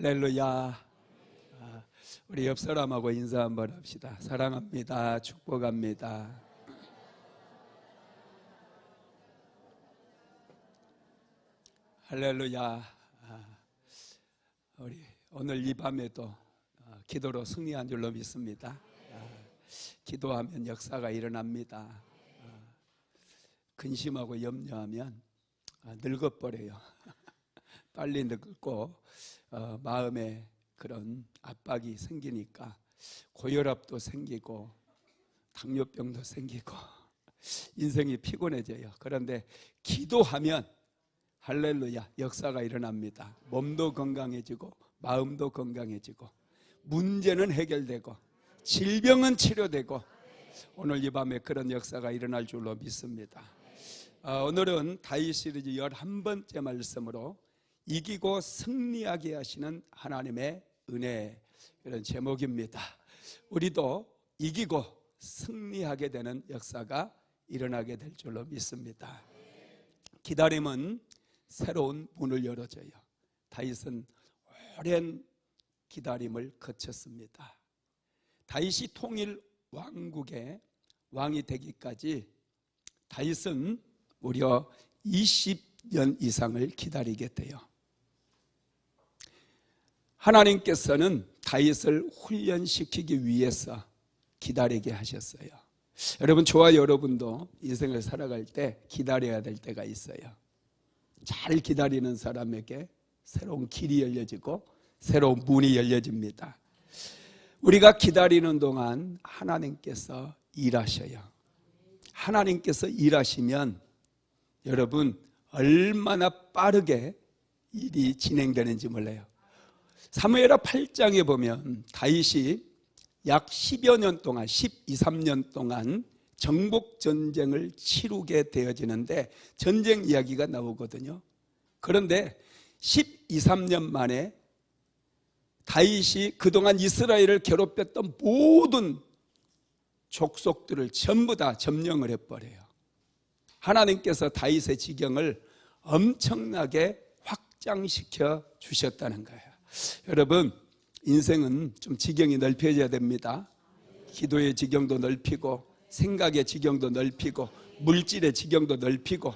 할렐루야. 우리 옆 사람하고 인사 한번 합시다. 사랑합니다. 축복합니다. 할렐루야. 우리 오늘 이 밤에도 기도로 승리한 줄로 믿습니다. 기도하면 역사가 일어납니다. 근심하고 염려하면 늙어버려요. 빨리 늙고 마음에 그런 압박이 생기니까 고혈압도 생기고 당뇨병도 생기고 인생이 피곤해져요. 그런데 기도하면 할렐루야 역사가 일어납니다. 몸도 건강해지고 마음도 건강해지고 문제는 해결되고 질병은 치료되고 오늘 이 밤에 그런 역사가 일어날 줄로 믿습니다. 오늘은 다윗 시리즈 11번째 말씀으로 이기고 승리하게 하시는 하나님의 은혜, 이런 제목입니다. 우리도 이기고 승리하게 되는 역사가 일어나게 될 줄로 믿습니다. 기다림은 새로운 문을 열어줘요. 다윗은 오랜 기다림을 거쳤습니다. 다윗이 통일 왕국의 왕이 되기까지 다윗은 무려 20년 이상을 기다리게 돼요. 하나님께서는 다윗을 훈련시키기 위해서 기다리게 하셨어요. 여러분, 저와 여러분도 인생을 살아갈 때 기다려야 될 때가 있어요. 잘 기다리는 사람에게 새로운 길이 열려지고 새로운 문이 열려집니다. 우리가 기다리는 동안 하나님께서 일하셔요. 하나님께서 일하시면 여러분 얼마나 빠르게 일이 진행되는지 몰라요. 사무엘하 8장에 보면 다윗이 약 10여 년 동안 12, 13년 동안 정복전쟁을 치르게 되어지는데 전쟁 이야기가 나오거든요. 그런데 12, 13년 만에 다윗이 그동안 이스라엘을 괴롭혔던 모든 족속들을 전부 다 점령을 해버려요. 하나님께서 다윗의 지경을 엄청나게 확장시켜 주셨다는 거예요. 여러분, 인생은 좀 지경이 넓혀져야 됩니다. 기도의 지경도 넓히고 생각의 지경도 넓히고 물질의 지경도 넓히고.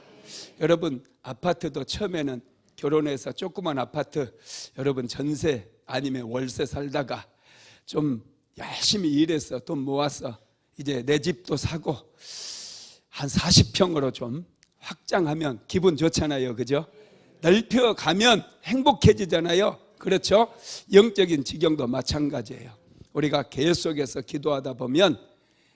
여러분, 아파트도 처음에는 결혼해서 조그만 아파트, 여러분 전세 아니면 월세 살다가 좀 열심히 일해서 돈 모아서 이제 내 집도 사고 한 40평으로 좀 확장하면 기분 좋잖아요. 그죠? 넓혀가면 행복해지잖아요. 그렇죠? 영적인 지경도 마찬가지예요. 우리가 계속해서 기도하다 보면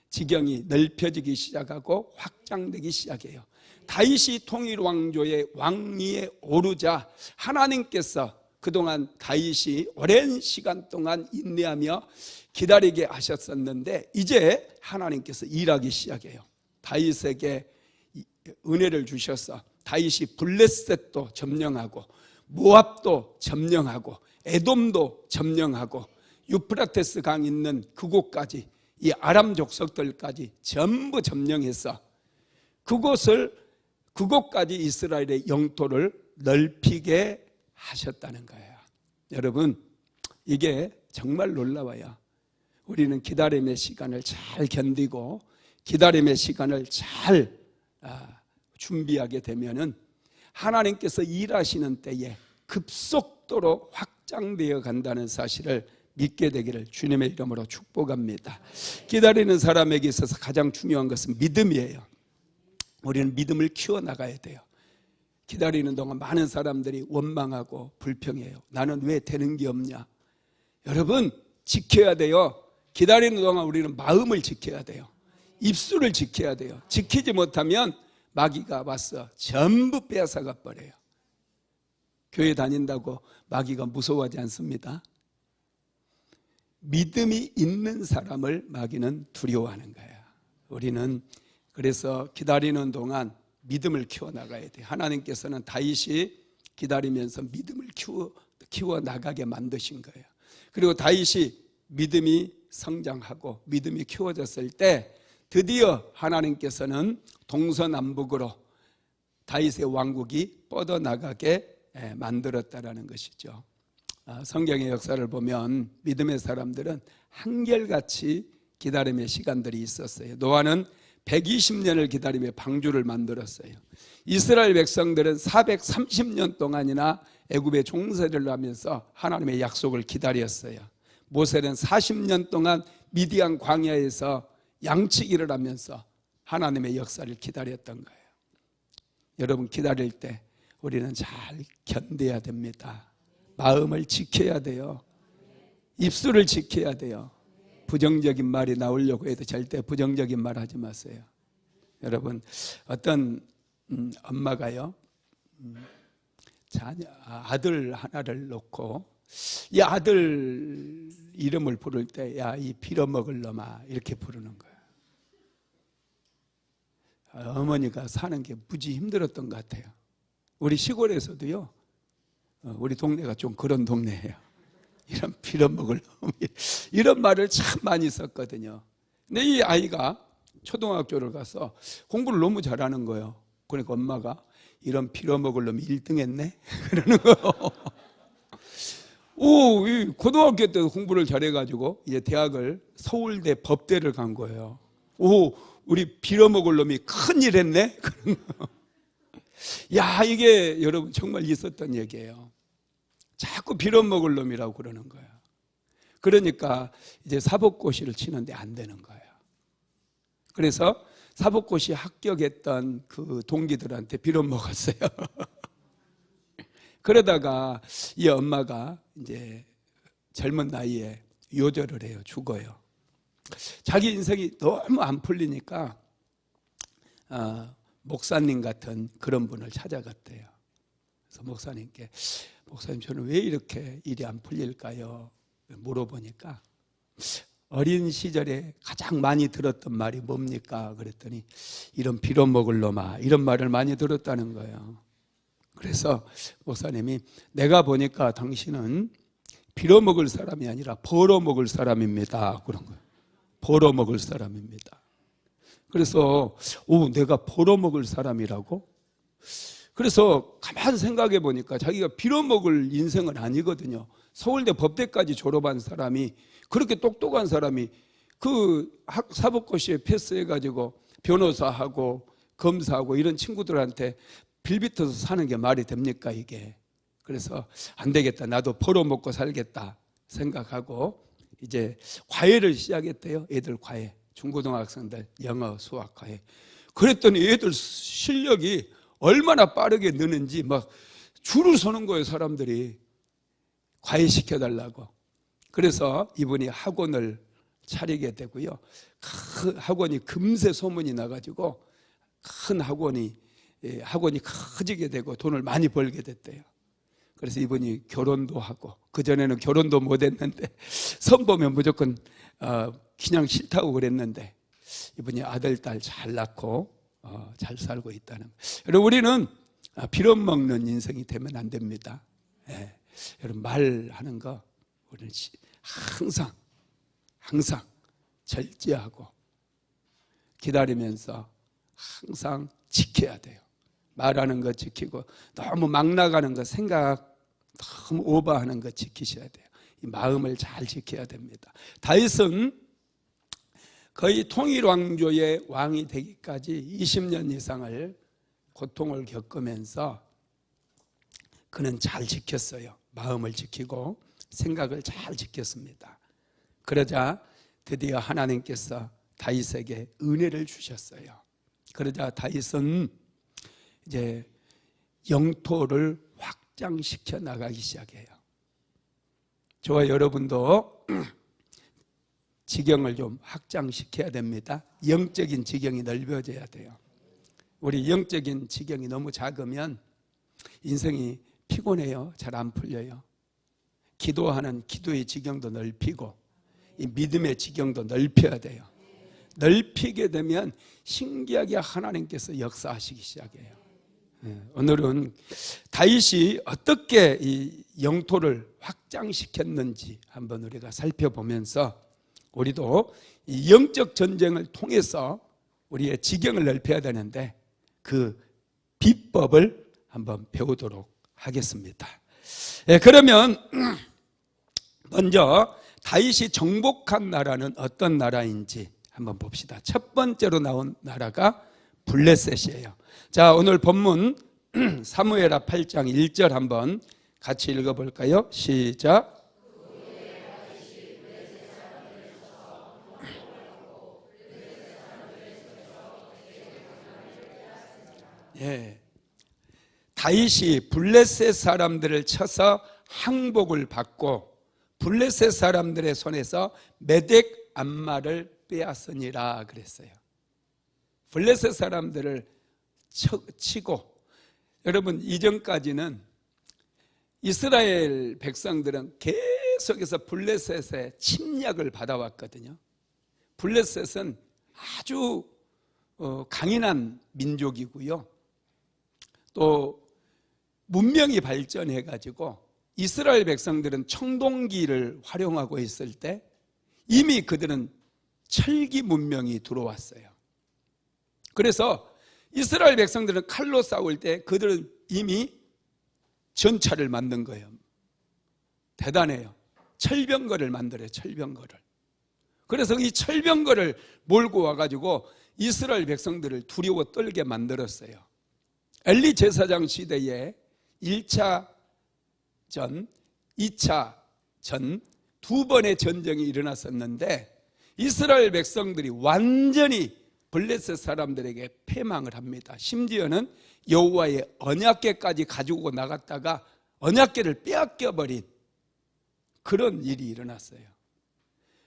지경이 넓혀지기 시작하고 확장되기 시작해요. 다윗이 통일 왕조의 왕위에 오르자 하나님께서 그동안 다윗이 오랜 시간 동안 인내하며 기다리게 하셨었는데 이제 하나님께서 일하기 시작해요. 다윗에게 은혜를 주셔서 다윗이 블레셋도 점령하고 모압도 점령하고 에돔도 점령하고 유프라테스 강 있는 그곳까지 이 아람 족속들까지 전부 점령해서 그곳까지 이스라엘의 영토를 넓히게 하셨다는 거예요. 여러분, 이게 정말 놀라워요. 우리는 기다림의 시간을 잘 견디고 기다림의 시간을 잘 준비하게 되면은 하나님께서 일하시는 때에 급속도로 확장되어 간다는 사실을 믿게 되기를 주님의 이름으로 축복합니다. 기다리는 사람에게 있어서 가장 중요한 것은 믿음이에요. 우리는 믿음을 키워나가야 돼요. 기다리는 동안 많은 사람들이 원망하고 불평해요. 나는 왜 되는 게 없냐? 여러분, 지켜야 돼요. 기다리는 동안 우리는 마음을 지켜야 돼요. 입술을 지켜야 돼요. 지키지 못하면 마귀가 와서 전부 빼앗아가 버려요. 교회 다닌다고 마귀가 무서워하지 않습니다. 믿음이 있는 사람을 마귀는 두려워하는 거예요. 우리는 그래서 기다리는 동안 믿음을 키워나가야 돼요. 하나님께서는 다윗이 기다리면서 믿음을 키워나가게 만드신 거예요. 그리고 다윗이 믿음이 성장하고 믿음이 키워졌을 때 드디어 하나님께서는 동서남북으로 다윗의 왕국이 뻗어나가게 만들었다라는 것이죠. 성경의 역사를 보면 믿음의 사람들은 한결같이 기다림의 시간들이 있었어요. 노아는 120년을 기다리며 방주를 만들었어요. 이스라엘 백성들은 430년 동안이나 애굽에 종살이를 하면서 하나님의 약속을 기다렸어요. 모세는 40년 동안 미디안 광야에서 양치기를 하면서 하나님의 역사를 기다렸던 거예요. 여러분, 기다릴 때 우리는 잘 견뎌야 됩니다. 마음을 지켜야 돼요. 입술을 지켜야 돼요. 부정적인 말이 나오려고 해도 절대 부정적인 말 하지 마세요. 여러분, 어떤 엄마가요, 아들 하나를 놓고 이 아들 이름을 부를 때, 야, 이 빌어먹을 놈아, 이렇게 부르는 거예요. 어머니가 사는 게 무지 힘들었던 것 같아요. 우리 시골에서도요, 우리 동네가 좀 그런 동네예요. 이런 빌어먹을 놈, 이런 말을 참 많이 썼거든요. 근데 이 아이가 초등학교를 가서 공부를 너무 잘하는 거예요. 그러니까 엄마가, 이런 빌어먹을 놈이 1등 했네? 그러는 거예요. 이 고등학교 때 공부를 잘해가지고 이제 대학을 서울대 법대를 간 거예요. 우리 빌어먹을 놈이 큰일 했네? 야, 이게 여러분 정말 있었던 얘기예요. 자꾸 빌어먹을 놈이라고 그러는 거예요. 그러니까 이제 사법고시를 치는데 안 되는 거예요. 그래서 사법고시 합격했던 그 동기들한테 빌어먹었어요. 그러다가 이 엄마가 이제 젊은 나이에 요절을 해요. 죽어요. 자기 인생이 너무 안 풀리니까 목사님 같은 그런 분을 찾아갔대요. 그래서 목사님께, 목사님, 저는 왜 이렇게 일이 안 풀릴까요? 물어보니까 어린 시절에 가장 많이 들었던 말이 뭡니까? 그랬더니, 이런 빌어먹을 놈아, 이런 말을 많이 들었다는 거예요. 그래서 목사님이, 내가 보니까 당신은 빌어먹을 사람이 아니라 벌어먹을 사람입니다. 그런 거예요. 벌어먹을 사람입니다. 그래서 내가 벌어먹을 사람이라고? 그래서 가만 생각해 보니까 자기가 빌어먹을 인생은 아니거든요. 서울대 법대까지 졸업한 사람이, 그렇게 똑똑한 사람이 그 사법고시에 패스해가지고 변호사하고 검사하고 이런 친구들한테 빌비터서 사는 게 말이 됩니까, 이게? 그래서 안 되겠다, 나도 벌어먹고 살겠다 생각하고 이제 과외를 시작했대요. 애들 과외, 중고등학생들 영어, 수학 과외. 그랬더니 애들 실력이 얼마나 빠르게 느는지 막 줄을 서는 거예요, 사람들이. 과외시켜달라고. 그래서 이분이 학원을 차리게 되고요. 그 학원이 금세 소문이 나가지고 큰 학원이 커지게 되고 돈을 많이 벌게 됐대요. 그래서 이분이 결혼도 하고, 그전에는 결혼도 못했는데 선 보면 무조건 그냥 싫다고 그랬는데 이분이 아들, 딸 잘 낳고 잘 살고 있다는 거예요. 여러분, 우리는 빌어먹는 인생이 되면 안 됩니다. 여러분, 말하는 거 우리는 항상 절제하고 기다리면서 항상 지켜야 돼요. 말하는 거 지키고, 너무 막 나가는 거 생각 너무 오버하는 거 지키셔야 돼요. 이 마음을 잘 지켜야 됩니다. 다윗은 거의 통일왕조의 왕이 되기까지 20년 이상을 고통을 겪으면서 그는 잘 지켰어요. 마음을 지키고 생각을 잘 지켰습니다. 그러자 드디어 하나님께서 다윗에게 은혜를 주셨어요. 그러자 다윗은 이제 영토를 확장시켜 나가기 시작해요. 저와 여러분도 지경을 좀 확장시켜야 됩니다. 영적인 지경이 넓어져야 돼요. 우리 영적인 지경이 너무 작으면 인생이 피곤해요. 잘 안 풀려요. 기도하는 기도의 지경도 넓히고 이 믿음의 지경도 넓혀야 돼요. 넓히게 되면 신기하게 하나님께서 역사하시기 시작해요. 오늘은 다윗이 어떻게 이 영토를 확장시켰는지 한번 우리가 살펴보면서 우리도 이 영적 전쟁을 통해서 우리의 지경을 넓혀야 되는데 그 비법을 한번 배우도록 하겠습니다. 그러면 먼저 다윗이 정복한 나라는 어떤 나라인지 한번 봅시다. 첫 번째로 나온 나라가 블레셋이에요. 자, 오늘 본문 사무엘하 8장 1절 한번 같이 읽어볼까요? 시작. 예, 다윗이 블레셋 사람들을 쳐서 항복을 받고 블레셋 사람들의 손에서 메덱 암마를 빼앗으니라 그랬어요. 블레셋 사람들을 치고, 여러분 이전까지는 이스라엘 백성들은 계속해서 블레셋의 침략을 받아왔거든요. 블레셋은 아주 강인한 민족이고요. 또 문명이 발전해 가지고 이스라엘 백성들은 청동기를 활용하고 있을 때 이미 그들은 철기 문명이 들어왔어요. 그래서 이스라엘 백성들은 칼로 싸울 때 그들은 이미 전차를 만든 거예요. 대단해요. 철병거를 만들어요. 철병거를. 그래서 이 철병거를 몰고 와가지고 이스라엘 백성들을 두려워 떨게 만들었어요. 엘리 제사장 시대에 1차 전, 2차 전 두 번의 전쟁이 일어났었는데 이스라엘 백성들이 완전히 블레셋 사람들에게 패망을 합니다. 심지어는 여호와의 언약궤까지 가지고 나갔다가 언약궤를 빼앗겨버린 그런 일이 일어났어요.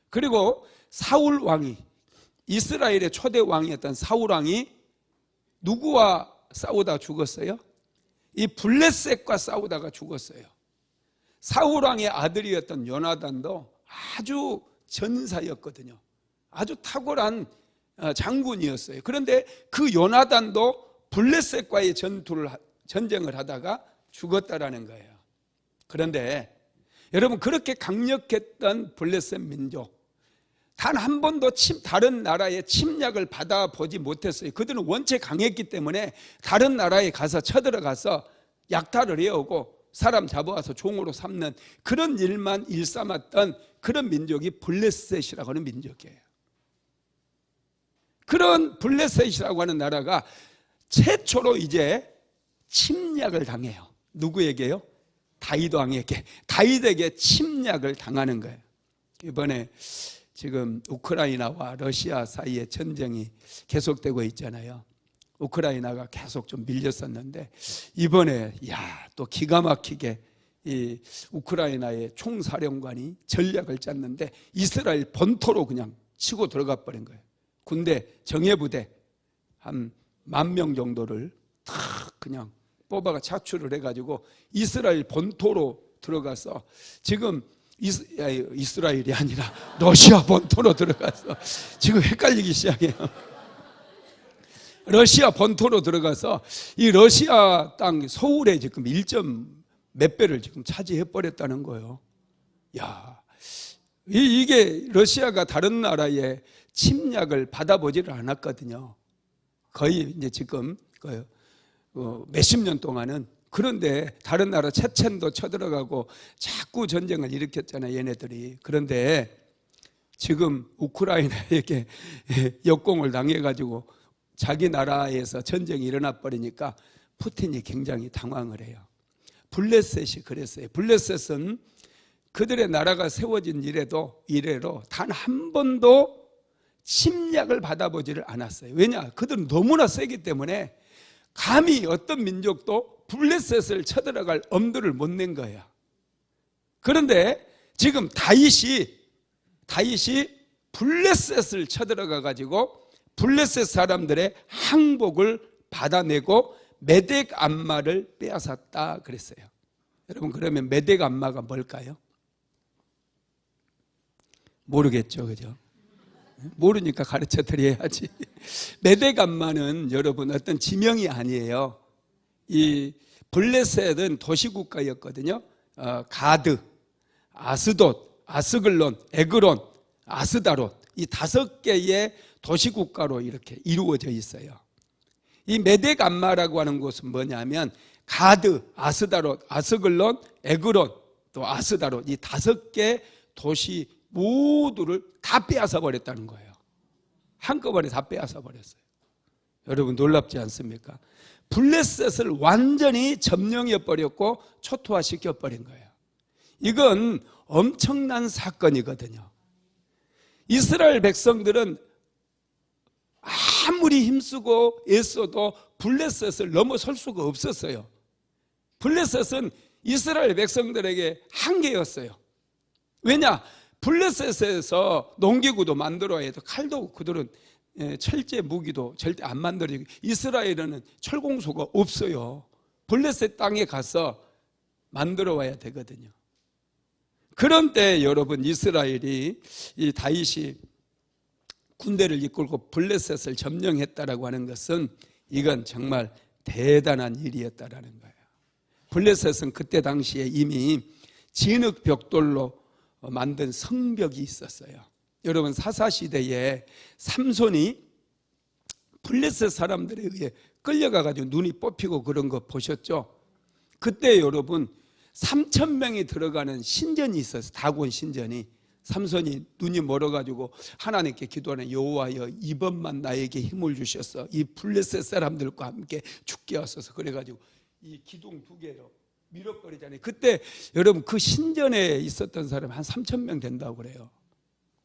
그리고 사울 왕이, 이스라엘의 초대 왕이었던 사울 왕이 누구와 싸우다 죽었어요? 이 블레셋과 싸우다가 죽었어요. 사울 왕의 아들이었던 요나단도 아주 전사였거든요. 아주 탁월한 장군이었어요. 그런데 그 요나단도 블레셋과의 전쟁을 하다가 죽었다라는 거예요. 그런데 여러분, 그렇게 강력했던 블레셋 민족, 단 한 번도 다른 나라의 침략을 받아보지 못했어요. 그들은 원체 강했기 때문에 다른 나라에 가서 쳐들어가서 약탈을 해오고 사람 잡아와서 종으로 삼는 그런 일만 일삼았던 그런 민족이 블레셋이라고 하는 민족이에요. 그런 블레셋이라고 하는 나라가 최초로 이제 침략을 당해요. 누구에게요? 다윗 왕에게, 다윗에게 침략을 당하는 거예요. 이번에 지금 우크라이나와 러시아 사이에 전쟁이 계속되고 있잖아요. 우크라이나가 계속 좀 밀렸었는데 이번에 또 기가 막히게 이 우크라이나의 총사령관이 전략을 짰는데 이스라엘 본토로 그냥 치고 들어가 버린 거예요. 군대 정예부대 한 10,000명 정도를 다 그냥 뽑아가 차출을 해가지고 이스라엘 본토로 들어가서 지금 이스라엘이 아니라 러시아 본토로 들어가서 지금 헷갈리기 시작해요. 러시아 본토로 들어가서 이 러시아 땅 서울에 지금 1점 몇 배를 지금 차지해 버렸다는 거예요. 이게 러시아가 다른 나라의 침략을 받아보지를 않았거든요. 거의 이제 지금 몇십 년 동안은. 그런데 다른 나라 체첸도 쳐들어가고 자꾸 전쟁을 일으켰잖아요, 얘네들이. 그런데 지금 우크라이나에게 역공을 당해가지고 자기 나라에서 전쟁이 일어나 버리니까 푸틴이 굉장히 당황을 해요. 블레셋이 그랬어요. 블레셋은 그들의 나라가 세워진 이래로 단 한 번도 침략을 받아보지를 않았어요. 왜냐? 그들은 너무나 세기 때문에 감히 어떤 민족도 블레셋을 쳐들어갈 엄두를 못 낸 거예요. 그런데 지금 다윗이 블레셋을 쳐들어가 가지고 블레셋 사람들의 항복을 받아내고 메덱 암마를 빼앗았다 그랬어요. 여러분, 그러면 메덱 암마가 뭘까요? 모르겠죠, 그죠? 모르니까 가르쳐 드려야지. 메덱 암마는 여러분 어떤 지명이 아니에요. 이 블레셋은 도시국가였거든요. 가드, 아스돗, 아스글론, 에그론, 아스다롯, 이 5개의 도시국가로 이렇게 이루어져 있어요. 이 메덱 암마라고 하는 곳은 뭐냐면 가드, 아스다롯, 아스글론, 에그론, 또 아스다롯 이 5개 도시 모두를 다 빼앗아 버렸다는 거예요. 한꺼번에 다 빼앗아 버렸어요. 여러분 놀랍지 않습니까? 블레셋을 완전히 점령해 버렸고 초토화시켜 버린 거예요. 이건 엄청난 사건이거든요. 이스라엘 백성들은 아무리 힘쓰고 애써도 블레셋을 넘어설 수가 없었어요. 블레셋은 이스라엘 백성들에게 한계였어요. 왜냐? 블레셋에서 농기구도 만들어야 해도 칼도 그들은 철제 무기도 절대 안 만들어지고, 이스라엘에는 철공소가 없어요. 블레셋 땅에 가서 만들어 와야 되거든요. 그런 때 여러분 이스라엘이 이 다윗이 군대를 이끌고 블레셋을 점령했다라고 하는 것은 이건 정말 대단한 일이었다라는 거예요. 블레셋은 그때 당시에 이미 진흙 벽돌로 만든 성벽이 있었어요. 여러분 사사시대에 삼손이 블레셋 사람들에 의해 끌려가가지고 눈이 뽑히고 그런 거 보셨죠? 그때 여러분 3,000명이 들어가는 신전이 있었어요. 다곤 신전이. 삼손이 눈이 멀어가지고 하나님께 기도하는 여호와여 이번만 나에게 힘을 주셔서 이 블레셋 사람들과 함께 죽게 하소서. 그래가지고 이 기둥 2개로 밀어버리잖아요. 그때 여러분 그 신전에 있었던 사람이 한 3,000명 된다고 그래요.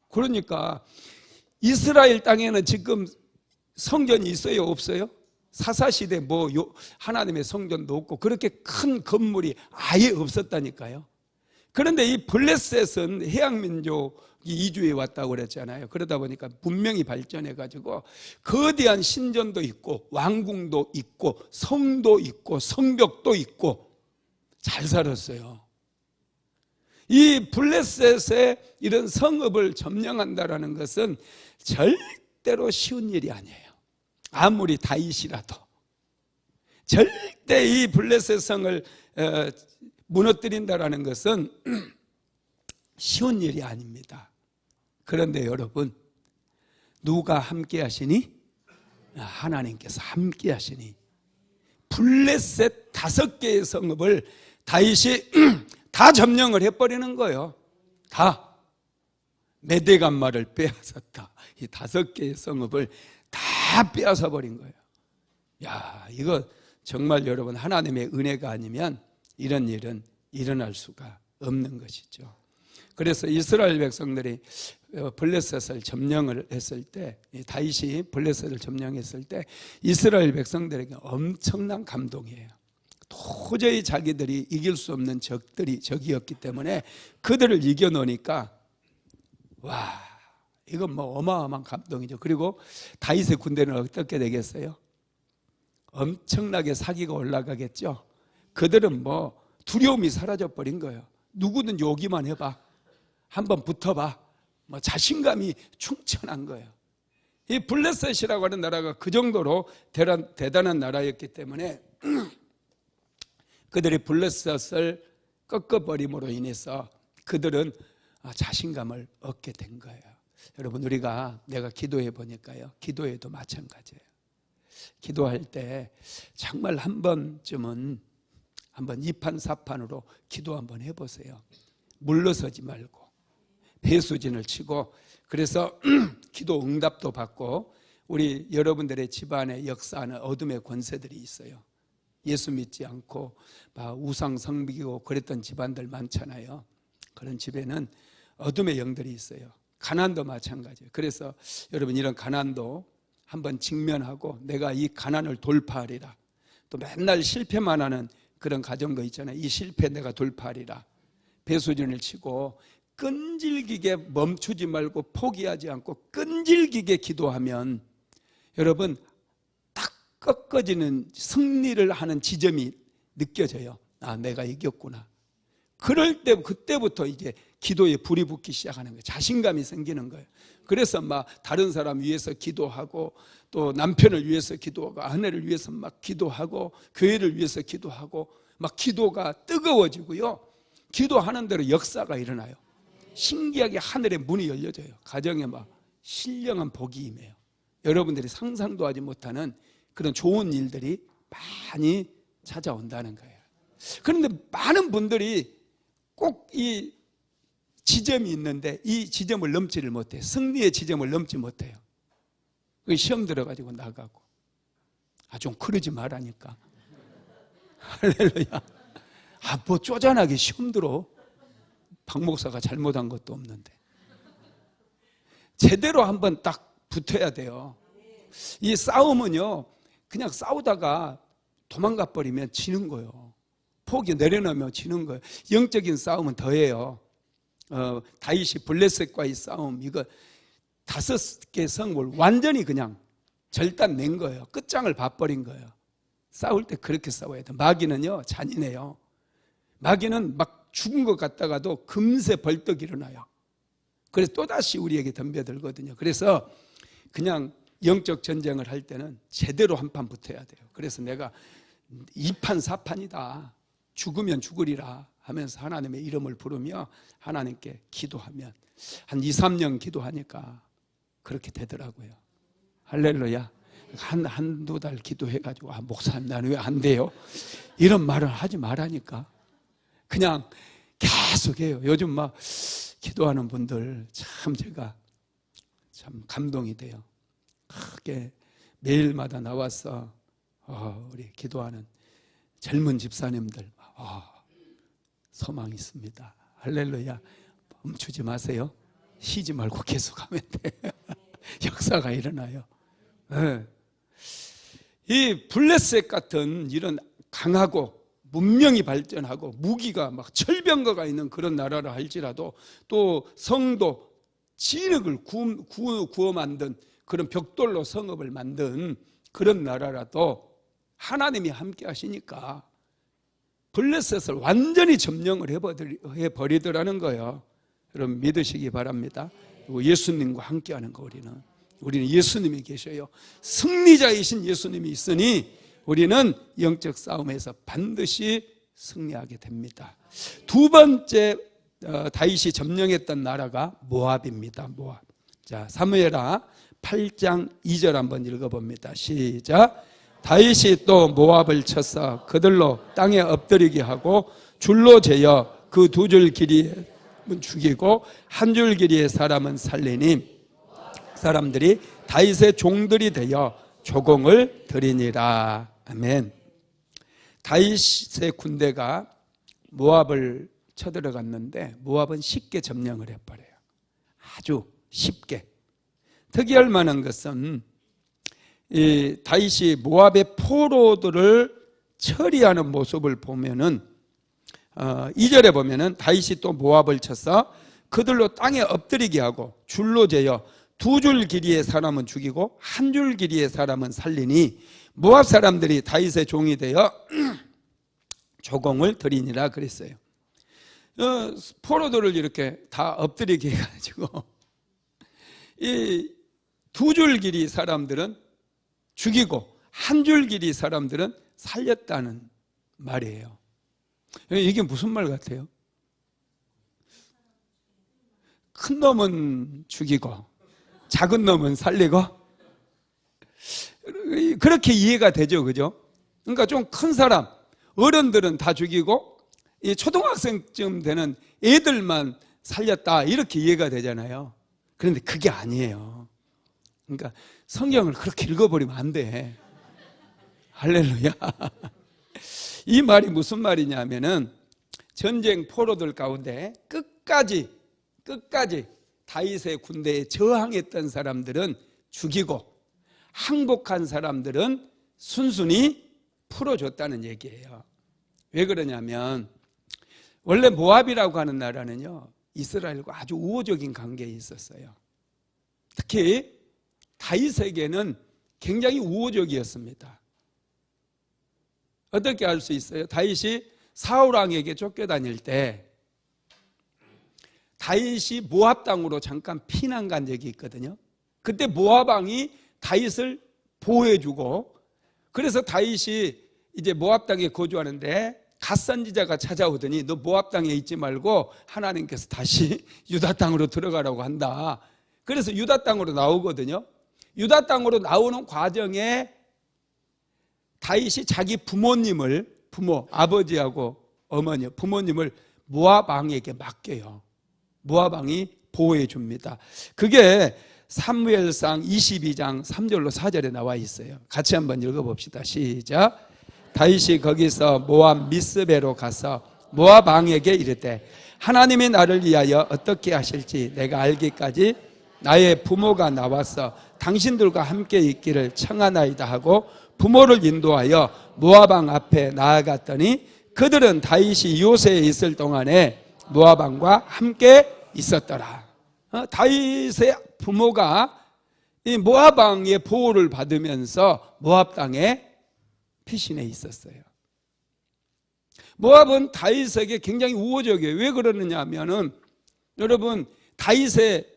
그러니까 이스라엘 땅에는 지금 성전이 있어요, 없어요? 사사시대 뭐 하나님의 성전도 없고 그렇게 큰 건물이 아예 없었다니까요. 그런데 이 블레셋은 해양민족이 이주해 왔다고 그랬잖아요. 그러다 보니까 문명이 발전해가지고 거대한 신전도 있고 왕궁도 있고 성도 있고 성벽도 있고 잘 살았어요. 이 블레셋의 이런 성읍을 점령한다는 것은 절대로 쉬운 일이 아니에요. 아무리 다윗이라도 절대 이 블레셋 성을 무너뜨린다는 것은 쉬운 일이 아닙니다. 그런데 여러분 누가 함께 하시니? 하나님께서 함께 하시니 블레셋 5개의 성읍을 다윗이 다 점령을 해버리는 거예요. 다 메대간마를 빼앗았다. 이 5개의 성읍을 다 빼앗아 버린 거예요. 야, 이거 정말 여러분 하나님의 은혜가 아니면 이런 일은 일어날 수가 없는 것이죠. 그래서 이스라엘 백성들이 블레셋을 점령을 했을 때, 다윗이 블레셋을 점령했을 때 이스라엘 백성들에게 엄청난 감동이에요. 도저히 자기들이 이길 수 없는 적이었기 때문에 그들을 이겨놓으니까 와, 이건 뭐 어마어마한 감동이죠. 그리고 다윗의 군대는 어떻게 되겠어요? 엄청나게 사기가 올라가겠죠. 그들은 뭐 두려움이 사라져 버린 거예요. 누구든 요기만 해봐, 한번 붙어봐, 뭐 자신감이 충천한 거예요. 이 블레셋이라고 하는 나라가 그 정도로 대단한 나라였기 때문에 그들이 블레셋을 꺾어버림으로 인해서 그들은 자신감을 얻게 된 거예요. 여러분 내가 기도해 보니까요, 기도에도 마찬가지예요. 기도할 때 정말 한 번쯤은 한번 이판사판으로 기도 한번 해보세요. 물러서지 말고 배수진을 치고, 그래서 기도 응답도 받고, 우리 여러분들의 집안에 역사하는 어둠의 권세들이 있어요. 예수 믿지 않고 막 우상 섬기고 그랬던 집안들 많잖아요. 그런 집에는 어둠의 영들이 있어요. 가난도 마찬가지예요. 그래서 여러분 이런 가난도 한번 직면하고 내가 이 가난을 돌파하리라. 또 맨날 실패만 하는 그런 가정도 있잖아요. 이 실패 내가 돌파하리라. 배수진을 치고 끈질기게 멈추지 말고 포기하지 않고 끈질기게 기도하면 여러분 딱 꺾어지는 승리를 하는 지점이 느껴져요. 아, 내가 이겼구나. 그럴 때 그때부터 이제 기도에 불이 붙기 시작하는 거예요. 자신감이 생기는 거예요. 그래서 막 다른 사람 위해서 기도하고 또 남편을 위해서 기도하고 아내를 위해서 막 기도하고 교회를 위해서 기도하고 막 기도가 뜨거워지고요. 기도하는 대로 역사가 일어나요. 신기하게 하늘의 문이 열려져요. 가정에 막 신령한 복이 임해요. 여러분들이 상상도 하지 못하는 그런 좋은 일들이 많이 찾아온다는 거예요. 그런데 많은 분들이 꼭 이 지점이 있는데 이 지점을 넘지를 못해요. 승리의 지점을 넘지 못해요. 시험 들어가지고 나가고. 좀 그러지 말라니까. 할렐루야. 뭐 쪼잔하게 시험 들어. 박 목사가 잘못한 것도 없는데. 제대로 한번 딱 붙어야 돼요. 이 싸움은요, 그냥 싸우다가 도망가 버리면 지는 거예요. 포기 내려놓으면 지는 거예요. 영적인 싸움은 더해요. 다윗이 블레셋과의 싸움, 이거 5개 성을 완전히 그냥 절단 낸 거예요. 끝장을 봐버린 거예요. 싸울 때 그렇게 싸워야 돼요. 마귀는요, 잔인해요. 마귀는 막 죽은 것 같다가도 금세 벌떡 일어나요. 그래서 또다시 우리에게 덤벼들거든요. 그래서 그냥 영적 전쟁을 할 때는 제대로 한판 붙어야 돼요. 그래서 내가 2판 4판이다. 죽으면 죽으리라 하면서 하나님의 이름을 부르며 하나님께 기도하면 한 2, 3년 기도하니까 그렇게 되더라고요. 할렐루야. 한두 달 기도해가지고 목사님 나는 왜 안 돼요? 이런 말을 하지 말라니까. 그냥 계속해요. 요즘 막 기도하는 분들 참 제가 참 감동이 돼요. 크게 매일마다 나와서 우리 기도하는 젊은 집사님들 소망이 있습니다. 할렐루야. 멈추지 마세요. 쉬지 말고 계속하면 돼요. 역사가 일어나요. 네. 이 블레셋 같은 이런 강하고 문명이 발전하고 무기가 막 철병거가 있는 그런 나라라 할지라도 또 성도 진흙을 구워 만든 그런 벽돌로 성읍을 만든 그런 나라라도 하나님이 함께 하시니까 블레셋을 완전히 점령을 해버리더라는 거예요. 여러분 믿으시기 바랍니다. 그리고 예수님과 함께하는 거 우리는 예수님이 계셔요. 승리자이신 예수님이 있으니 우리는 영적 싸움에서 반드시 승리하게 됩니다. 두 번째 다윗이 점령했던 나라가 모압입니다. 모압. 자, 사무엘하 8장 2절 한번 읽어봅니다. 시작. 다윗이 또 모압을 쳐서 그들로 땅에 엎드리게 하고 줄로 재어 그 2줄 길이에 죽이고 1줄 길이의 사람은 살리니 사람들이 다윗의 종들이 되어 조공을 드리니라. 아멘. 다윗의 군대가 모압을 쳐들어갔는데 모압은 쉽게 점령을 해버려요. 아주 쉽게. 특이할 만한 것은 이 다윗이 모압의 포로들을 처리하는 모습을 보면은 2절에 보면은 다윗이 또 모압을 쳐서 그들로 땅에 엎드리게 하고 줄로 재어 2줄 길이의 사람은 죽이고 1줄 길이의 사람은 살리니 모압 사람들이 다윗의 종이 되어 조공을 드리니라 그랬어요. 포로들을 이렇게 다 엎드리게 해가지고 이 2줄 길이 사람들은 죽이고 1줄 길이 사람들은 살렸다는 말이에요. 이게 무슨 말 같아요? 큰 놈은 죽이고 작은 놈은 살리고 그렇게 이해가 되죠, 그죠? 그러니까 좀 큰 사람, 어른들은 다 죽이고 이 초등학생쯤 되는 애들만 살렸다 이렇게 이해가 되잖아요. 그런데 그게 아니에요. 그러니까 성경을 그렇게 읽어버리면 안 돼. 할렐루야. 이 말이 무슨 말이냐면은 전쟁 포로들 가운데 끝까지 다윗의 군대에 저항했던 사람들은 죽이고 항복한 사람들은 순순히 풀어줬다는 얘기예요. 왜 그러냐면 원래 모압이라고 하는 나라는요 이스라엘과 아주 우호적인 관계에 있었어요. 특히 다윗에게는 굉장히 우호적이었습니다. 어떻게 알 수 있어요? 다윗이 사울 왕에게 쫓겨다닐 때 다윗이 모압 땅으로 잠깐 피난 간 적이 있거든요. 그때 모압 왕이 다윗을 보호해주고 그래서 다윗이 이제 모압 땅에 거주하는데 갓 선지자가 찾아오더니 너 모압 땅에 있지 말고 하나님께서 다시 유다 땅으로 들어가라고 한다. 그래서 유다 땅으로 나오거든요. 유다 땅으로 나오는 과정에 다윗이 자기 아버지하고 어머니, 부모님을 모압 왕에게 맡겨요. 모압 왕이 보호해 줍니다. 그게 사무엘상 22장 3절로 4절에 나와 있어요. 같이 한번 읽어봅시다. 시작. 다윗이 거기서 모압 미스베로 가서 모압 왕에게 이르되 하나님이 나를 위하여 어떻게 하실지 내가 알기까지 나의 부모가 나와서 당신들과 함께 있기를 청하나이다 하고 부모를 인도하여 모압 왕 앞에 나아갔더니 그들은 다윗이 요새에 있을 동안에 모압 왕과 함께 있었더라. 다윗의 부모가 이 모압 왕의 보호를 받으면서 모압 땅에 피신해 있었어요. 모압은 다윗에게 굉장히 우호적이에요. 왜 그러느냐 하면은 여러분 다윗의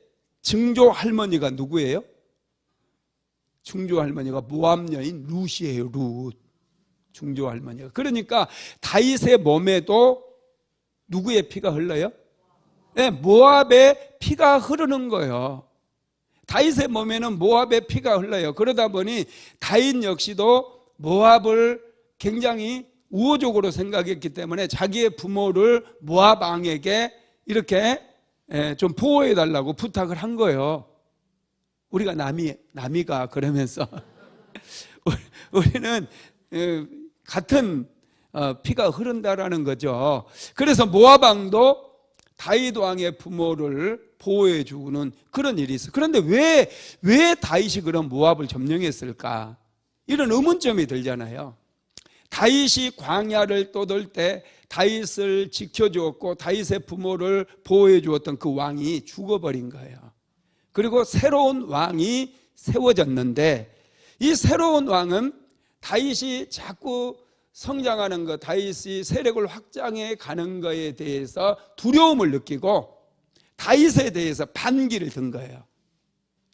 증조 할머니가 누구예요? 증조 할머니가 모압 여인 룻이에요. 룻. 증조 할머니가. 그러니까 다윗의 몸에도 누구의 피가 흘러요? 네, 모압의 피가 흐르는 거예요. 다윗의 몸에는 모압의 피가 흘러요. 그러다 보니 다윗 역시도 모압을 굉장히 우호적으로 생각했기 때문에 자기의 부모를 모압 왕에게 이렇게 좀 보호해 달라고 부탁을 한 거예요. 우리가 남이가 그러면서 우리는 같은 피가 흐른다라는 거죠. 그래서 모압 왕도 다윗 왕의 부모를 보호해 주는 그런 일이 있어요. 그런데 왜 다윗이 그런 모압을 점령했을까? 이런 의문점이 들잖아요. 다윗이 광야를 떠돌 때 다윗을 지켜주었고 다윗의 부모를 보호해 주었던 그 왕이 죽어버린 거예요. 그리고 새로운 왕이 세워졌는데 이 새로운 왕은 다윗이 자꾸 성장하는 것, 다윗이 세력을 확장해 가는 것에 대해서 두려움을 느끼고 다윗에 대해서 반기를 든 거예요.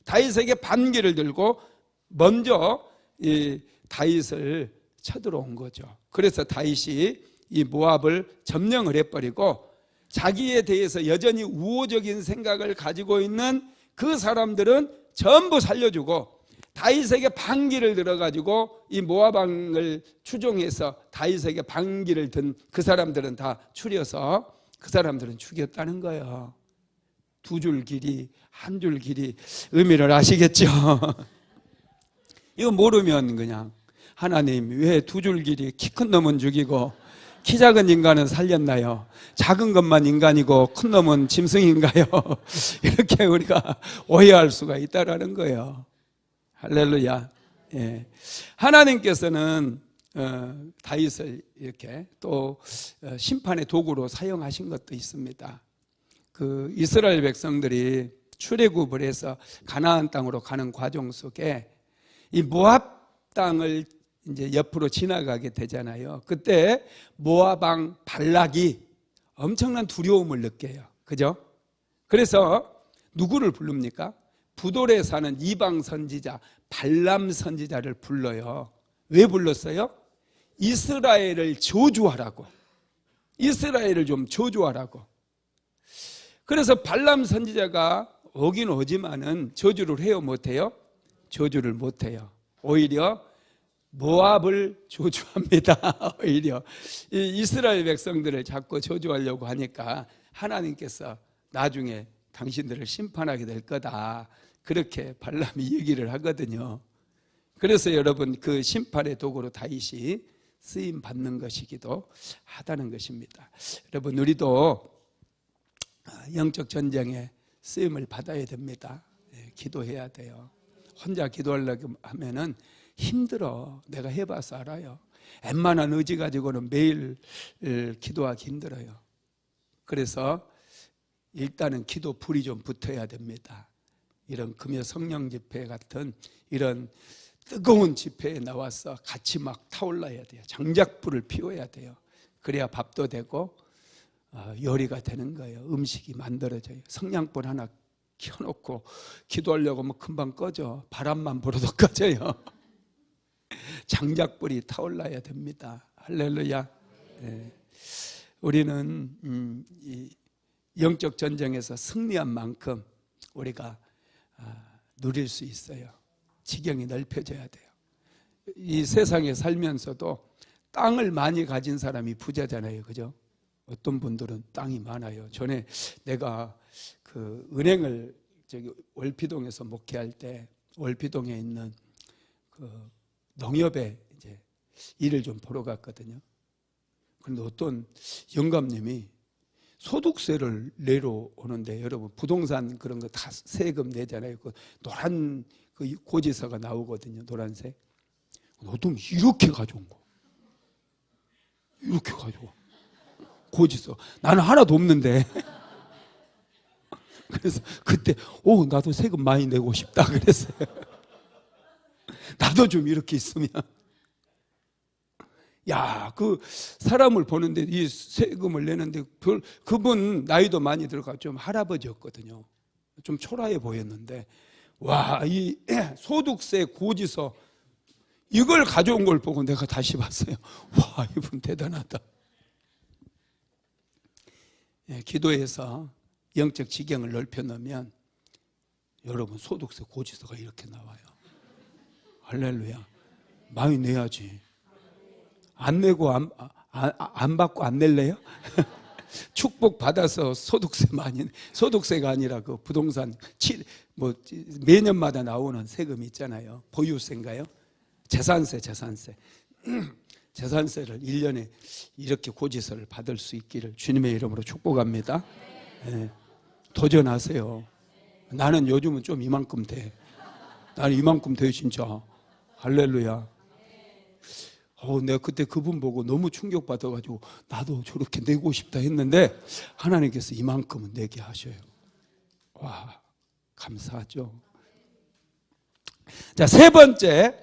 다윗에게 반기를 들고 먼저 이 다윗을 쳐들어온 거죠. 그래서 다윗이 이 모압을 점령을 해버리고 자기에 대해서 여전히 우호적인 생각을 가지고 있는 그 사람들은 전부 살려주고 다윗에게 반기를 들어가지고 이 모압 왕을 추종해서 다윗에게 반기를 든 그 사람들은 다 추려서 그 사람들은 죽였다는 거예요. 두 줄 길이 한 줄 길이 의미를 아시겠죠? 이거 모르면 그냥 하나님 왜 두 줄 길이 키 큰 놈은 죽이고 키 작은 인간은 살렸나요? 작은 것만 인간이고 큰 놈은 짐승인가요? 이렇게 우리가 오해할 수가 있다라는 거예요. 할렐루야. 예. 하나님께서는 다윗을 이렇게 또 심판의 도구로 사용하신 것도 있습니다. 그 이스라엘 백성들이 출애굽을 해서 가나안 땅으로 가는 과정 속에 이 모압 땅을 이제 옆으로 지나가게 되잖아요. 그때 모압 왕 발락이 엄청난 두려움을 느껴요. 그죠? 그래서 누구를 부릅니까? 부돌에 사는 이방 선지자 발람 선지자를 불러요. 왜 불렀어요? 이스라엘을 저주하라고. 이스라엘을 좀 저주하라고. 그래서 발람 선지자가 오긴 오지만은 저주를 해요, 못해요? 저주를 못해요. 오히려 모압을 저주합니다. 오히려 이스라엘 백성들을 자꾸 저주하려고 하니까 하나님께서 나중에 당신들을 심판하게 될 거다. 그렇게 발람이 얘기를 하거든요. 그래서 여러분 그 심판의 도구로 다윗이 쓰임 받는 것이기도 하다는 것입니다. 여러분 우리도 영적 전쟁에 쓰임을 받아야 됩니다. 기도해야 돼요. 혼자 기도하려고 하면은 힘들어. 내가 해봐서 알아요. 웬만한 의지 가지고는 매일 기도하기 힘들어요. 그래서 일단은 기도 불이 좀 붙어야 됩니다. 이런 금요 성령 집회 같은 이런 뜨거운 집회에 나와서 같이 막 타올라야 돼요. 장작불을 피워야 돼요. 그래야 밥도 되고 요리가 되는 거예요. 음식이 만들어져요. 성냥불 하나 켜놓고 기도하려고 하면 금방 꺼져. 바람만 불어도 꺼져요. 장작불이 타올라야 됩니다. 할렐루야. 네. 우리는 이 영적 전쟁에서 승리한 만큼 우리가 누릴 수 있어요. 지경이 넓혀져야 돼요. 이 세상에 살면서도 땅을 많이 가진 사람이 부자잖아요. 그죠? 어떤 분들은 땅이 많아요. 전에 내가 그 은행을 저기 월피동에서 목회할 때 월피동에 있는 그 농협에 이제 일을 좀 보러 갔거든요. 그런데 어떤 영감님이 소득세를 내러 오는데, 여러분 부동산 그런 거 다 세금 내잖아요. 그 노란 그 고지서가 나오거든요. 노란색. 어떤 이렇게 가져온 거. 이렇게 가져와. 고지서. 나는 하나도 없는데. 그래서 그때 나도 세금 많이 내고 싶다 그랬어요. 나도 좀 이렇게 있으면. 야, 그 사람을 보는데 이 세금을 내는데 그분 나이도 많이 들어가 좀 할아버지였거든요. 좀 초라해 보였는데, 와, 이 소득세 고지서 이걸 가져온 걸 보고 내가 다시 봤어요. 와, 이분 대단하다. 예, 기도해서 영적 지경을 넓혀 놓으면 여러분 소득세 고지서가 이렇게 나와요. 할렐루야. 많이 내야지. 안 내고 안 받고 안 낼래요? 축복 받아서 소득세 많이, 소득세가 아니라 그 부동산 매년마다 나오는 세금이 있잖아요. 보유세인가요? 재산세. 재산세를 1년에 이렇게 고지서를 받을 수 있기를 주님의 이름으로 축복합니다. 네. 도전하세요. 나는 요즘은 좀 이만큼 돼. 나는 이만큼 돼요, 진짜. 할렐루야. 내가 그때 그분 보고 너무 충격받아가지고 나도 저렇게 내고 싶다 했는데 하나님께서 이만큼은 내게 하셔요. 와, 감사하죠. 자, 세 번째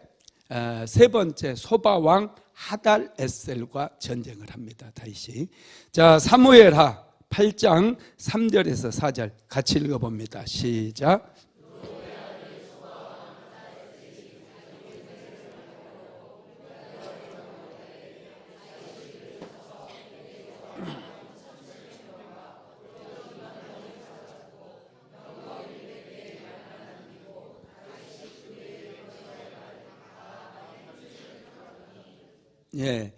소바왕 하달 에셀과 전쟁을 합니다. 다윗이. 자, 사무엘하 8장 3절에서 4절 같이 읽어봅니다. 시작. 예,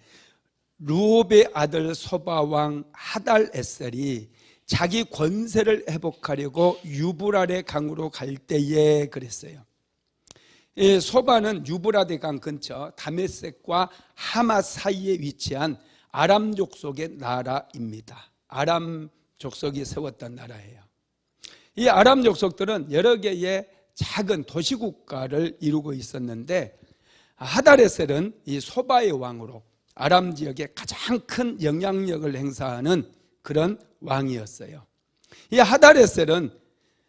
루옵의 아들 소바왕 하달 에셀이 자기 권세를 회복하려고 유브라데 강으로 갈 때에 그랬어요. 이 소바는 유브라데 강 근처 다메섹과 하맛 사이에 위치한 아람 족속의 나라입니다. 아람 족속이 세웠던 나라예요. 이 아람 족속들은 여러 개의 작은 도시국가를 이루고 있었는데, 하달에셀은 이 소바의 왕으로 아람 지역에 가장 큰 영향력을 행사하는 그런 왕이었어요. 이 하달에셀은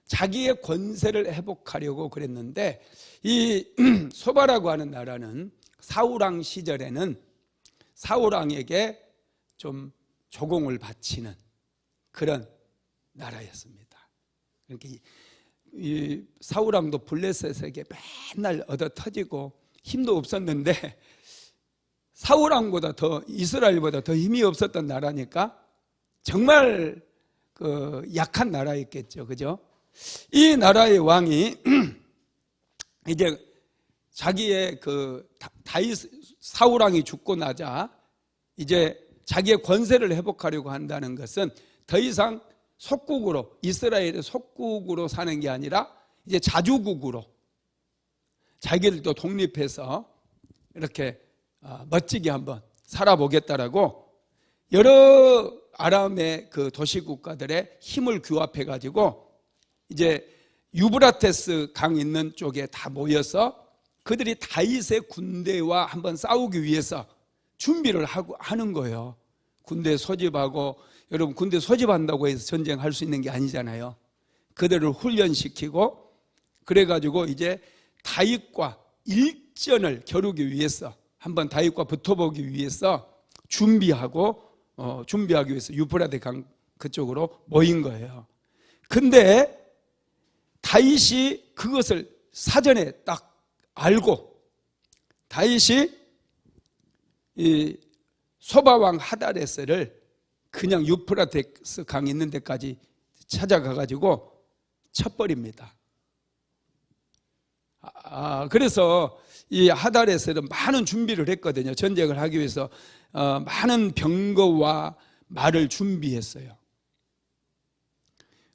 자기의 권세를 회복하려고 그랬는데, 이 소바라고 하는 나라는 사울왕 시절에는 사울왕에게 좀 조공을 바치는 그런 나라였습니다. 그러니까 이 사울왕도 블레셋에게 맨날 얻어 터지고 힘도 없었는데, 사울왕보다 더, 이스라엘보다 더 힘이 없었던 나라니까 정말 그 약한 나라였겠죠. 그죠? 이 나라의 왕이 이제 자기의 그 다윗 사울왕이 죽고 나자 이제 자기의 권세를 회복하려고 한다는 것은 더 이상 속국으로, 이스라엘의 속국으로 사는 게 아니라 이제 자주국으로 자기들도 독립해서 이렇게 멋지게 한번 살아보겠다라고 여러 아람의 그 도시국가들의 힘을 규합해 가지고 이제 유브라테스 강 있는 쪽에 다 모여서 그들이 다윗의 군대와 한번 싸우기 위해서 준비를 하는 거예요. 군대 소집하고, 여러분 군대 소집한다고 해서 전쟁할 수 있는 게 아니잖아요. 그들을 훈련시키고 그래가지고 이제 다윗과 일전을 겨루기 위해서, 한번 다윗과 붙어보기 위해서 준비하기 위해서 유브라데 강 그쪽으로 모인 거예요. 근데 다윗이 그것을 사전에 딱 알고 다윗이 이 소바왕 하달에셀을 그냥 유프라테스 강 있는 데까지 찾아가가지고 쳐버립니다. 그래서 이 하달에셀은 많은 준비를 했거든요. 전쟁을 하기 위해서 많은 병거와 말을 준비했어요.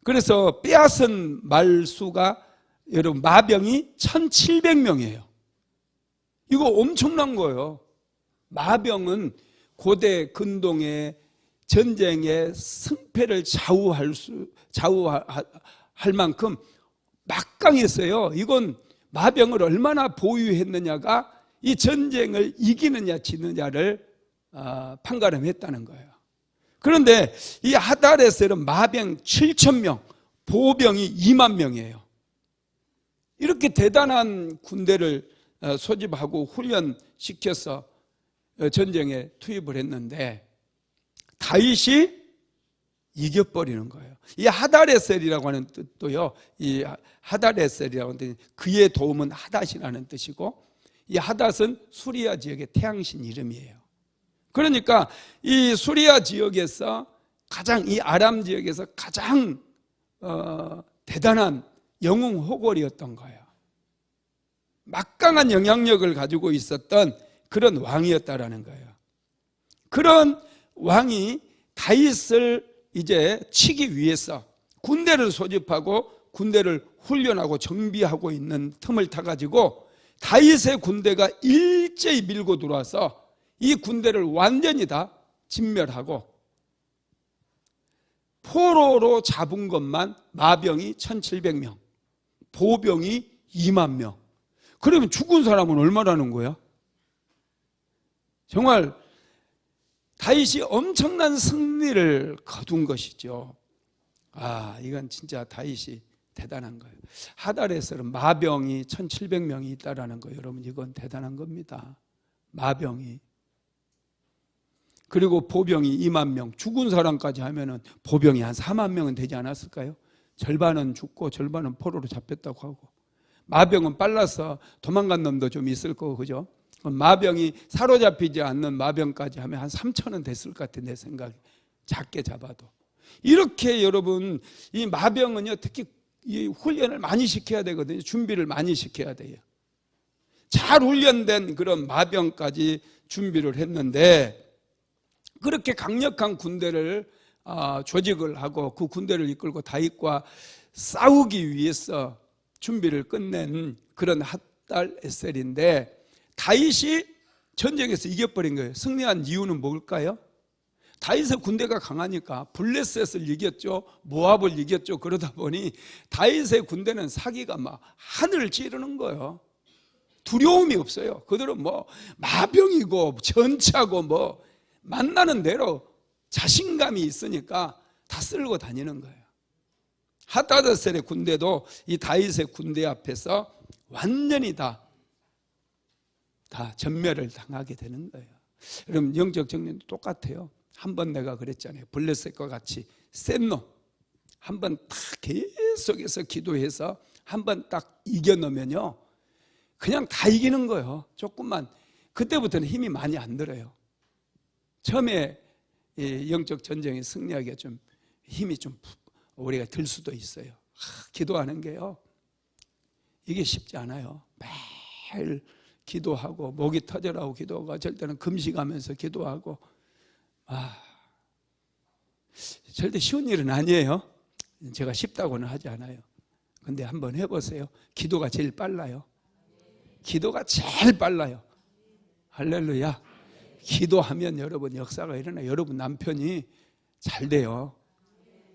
그래서 빼앗은 말 수가 여러분 마병이 1700명이에요. 이거 엄청난 거예요. 마병은 고대 근동의 전쟁의 승패를 좌우할 만큼 막강했어요. 이건 마병을 얼마나 보유했느냐가 이 전쟁을 이기느냐 지느냐를 판가름했다는 거예요. 그런데 이 하달에셀은 마병 7,000명, 보병이 2만 명이에요. 이렇게 대단한 군대를 소집하고 훈련시켜서 전쟁에 투입을 했는데 다윗이 이겨버리는 거예요. 이 하달에셀이라고 하는 뜻도요, 이 하달에셀이라고 하는 뜻은 그의 도움은 하닷이라는 뜻이고, 이 하닷은 수리아 지역의 태양신 이름이에요. 그러니까 이 수리아 지역에서 가장, 이 아람 지역에서 가장 대단한 영웅 호골이었던 거예요. 막강한 영향력을 가지고 있었던 그런 왕이었다라는 거예요. 그런 왕이 다윗을 이제 치기 위해서 군대를 소집하고 군대를 훈련하고 정비하고 있는 틈을 타가지고 다윗의 군대가 일제히 밀고 들어와서 이 군대를 완전히 다 진멸하고 포로로 잡은 것만 마병이 1700명, 보병이 2만 명. 그러면 죽은 사람은 얼마라는 거야? 정말 다윗이 엄청난 승리를 거둔 것이죠. 이건 진짜 다윗이 대단한 거예요. 하달에셀은 마병이 1700명이 있다라는 거예요. 여러분, 이건 대단한 겁니다. 마병이. 그리고 보병이 2만 명, 죽은 사람까지 하면은 보병이 한 4만 명은 되지 않았을까요? 절반은 죽고 절반은 포로로 잡혔다고 하고, 마병은 빨라서 도망간 놈도 좀 있을 거고, 그죠? 마병이 사로잡히지 않는 마병까지 하면 한 3천은 됐을 것 같아, 내 생각에. 작게 잡아도. 이렇게 여러분, 이 마병은요, 특히 이 훈련을 많이 시켜야 되거든요. 준비를 많이 시켜야 돼요. 잘 훈련된 그런 마병까지 준비를 했는데, 그렇게 강력한 군대를 조직을 하고 그 군대를 이끌고 다윗과 싸우기 위해서 준비를 끝낸 그런 하달에셀인데, 다윗이 전쟁에서 이겨버린 거예요. 승리한 이유는 뭘까요? 다윗의 군대가 강하니까 블레셋을 이겼죠, 모압을 이겼죠. 그러다 보니 다윗의 군대는 사기가 막 하늘을 찌르는 거예요. 두려움이 없어요. 그들은 뭐 마병이고 전차고 뭐 만나는 대로 자신감이 있으니까 다 쓸고 다니는 거예요. 하다데셀의 군대도 이 다윗의 군대 앞에서 완전히 다 전멸을 당하게 되는 거예요. 여러분, 영적 정리도 똑같아요. 한번 내가 그랬잖아요. 블레셋과 같이 센 놈 한번 딱 계속해서 기도해서 한번 딱 이겨놓으면요, 그냥 다 이기는 거예요. 조금만. 그때부터는 힘이 많이 안 들어요. 처음에 영적 전쟁에 승리하기가 좀 힘이 좀 우리가 들 수도 있어요. 기도하는 게요, 이게 쉽지 않아요. 매일 기도하고 목이 터져라고 기도하고, 어쩔 때는 금식하면서 기도하고, 절대 쉬운 일은 아니에요. 제가 쉽다고는 하지 않아요. 근데 한번 해보세요. 기도가 제일 빨라요. 기도가 제일 빨라요. 할렐루야. 기도하면 여러분 역사가 일어나요. 여러분 남편이 잘 돼요.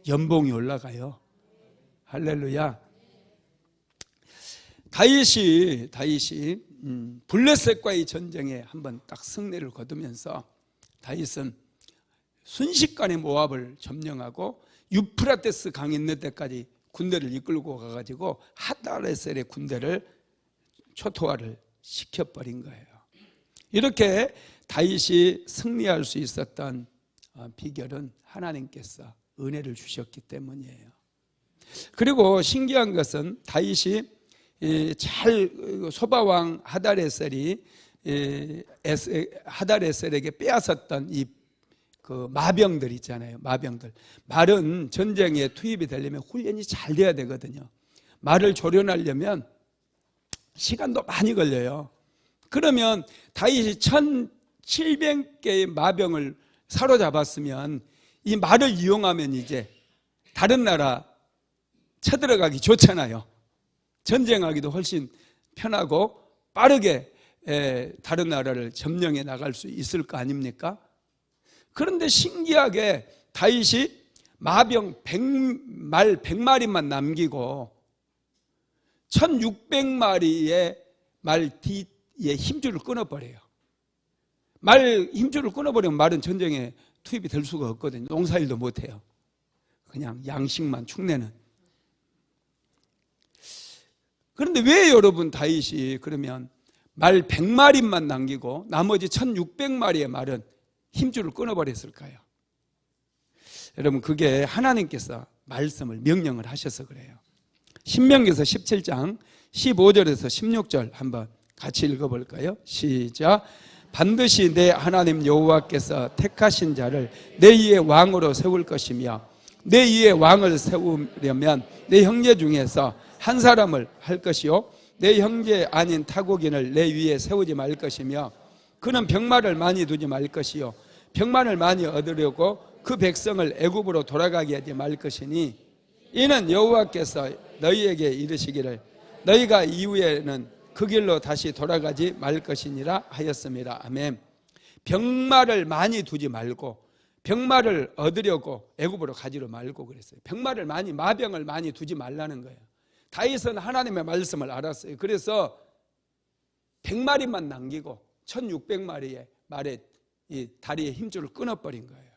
연봉이 올라가요. 할렐루야. 다윗이 블레셋과의 전쟁에 한번 딱 승리를 거두면서 다윗은 순식간에 모압을 점령하고 유프라테스 강이 있는 데까지 군대를 이끌고 가가지고 하달에셀의 군대를 초토화를 시켜버린 거예요. 이렇게 다윗이 승리할 수 있었던 비결은 하나님께서 은혜를 주셨기 때문이에요. 그리고 신기한 것은 다윗이 잘 소바왕 하달에셀에게 빼앗았던 이 그 마병들 있잖아요. 마병들. 말은 전쟁에 투입이 되려면 훈련이 잘 돼야 되거든요. 말을 조련하려면 시간도 많이 걸려요. 그러면 다윗이 1700개의 마병을 사로잡았으면 이 말을 이용하면 이제 다른 나라 쳐들어가기 좋잖아요. 전쟁하기도 훨씬 편하고 빠르게 다른 나라를 점령해 나갈 수 있을 거 아닙니까? 그런데 신기하게 다윗이 마병 100마리만 남기고 1600마리의 말 뒤에 힘줄을 끊어버려요. 말 힘줄을 끊어버리면 말은 전쟁에 투입이 될 수가 없거든요. 농사일도 못해요. 그냥 양식만 축내는. 그런데 왜 여러분 다윗이 그러면 말 100마리만 남기고 나머지 1600마리의 말은 힘줄을 끊어버렸을까요? 여러분, 그게 하나님께서 말씀을 명령을 하셔서 그래요. 신명기서 17장 15절에서 16절 한번 같이 읽어볼까요? 시작. 반드시 내 하나님 여호와께서 택하신 자를 내 위에 왕으로 세울 것이며 내 위에 왕을 세우려면 내 형제 중에서 한 사람을 할 것이요 내 형제 아닌 타국인을 내 위에 세우지 말 것이며 그는 병마를 많이 두지 말 것이요 병마를 많이 얻으려고 그 백성을 애굽으로 돌아가게 하지 말 것이니 이는 여호와께서 너희에게 이르시기를 너희가 이후에는 그 길로 다시 돌아가지 말 것이니라 하였습니다. 아멘. 병마를 많이 두지 말고 병마를 얻으려고 애굽으로 가지로 말고 그랬어요. 병마를 많이, 마병을 많이 두지 말라는 거예요. 다윗은 하나님의 말씀을 알았어요. 그래서 100마리만 남기고 1600마리의 말에 이 다리의 힘줄을 끊어버린 거예요.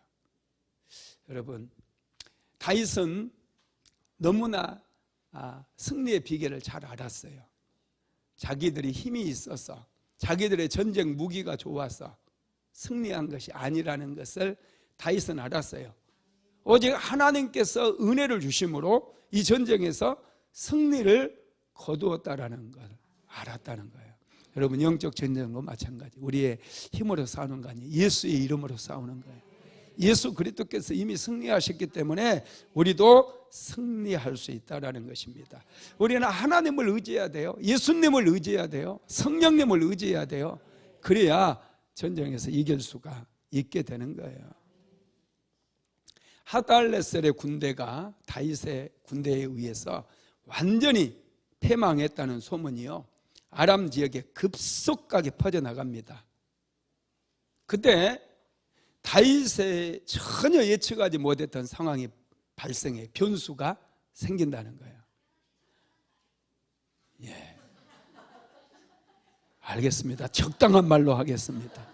여러분, 다윗은 너무나 승리의 비결을 잘 알았어요. 자기들이 힘이 있어서 자기들의 전쟁 무기가 좋아서 승리한 것이 아니라는 것을 다윗은 알았어요. 오직 하나님께서 은혜를 주심으로 이 전쟁에서 승리를 거두었다라는 걸 알았다는 거예요. 여러분, 영적 전쟁도 마찬가지. 우리의 힘으로 싸우는 거 아니에요. 예수의 이름으로 싸우는 거예요. 예수 그리스도께서 이미 승리하셨기 때문에 우리도 승리할 수 있다는 것입니다. 우리는 하나님을 의지해야 돼요. 예수님을 의지해야 돼요. 성령님을 의지해야 돼요. 그래야 전쟁에서 이길 수가 있게 되는 거예요. 하달레셀의 군대가 다윗의 군대에 의해서 완전히 패망했다는 소문이요 아람 지역에 급속하게 퍼져나갑니다. 그때 다윗의 전혀 예측하지 못했던 상황이 발생해 변수가 생긴다는 거예요. 예, 알겠습니다. 적당한 말로 하겠습니다.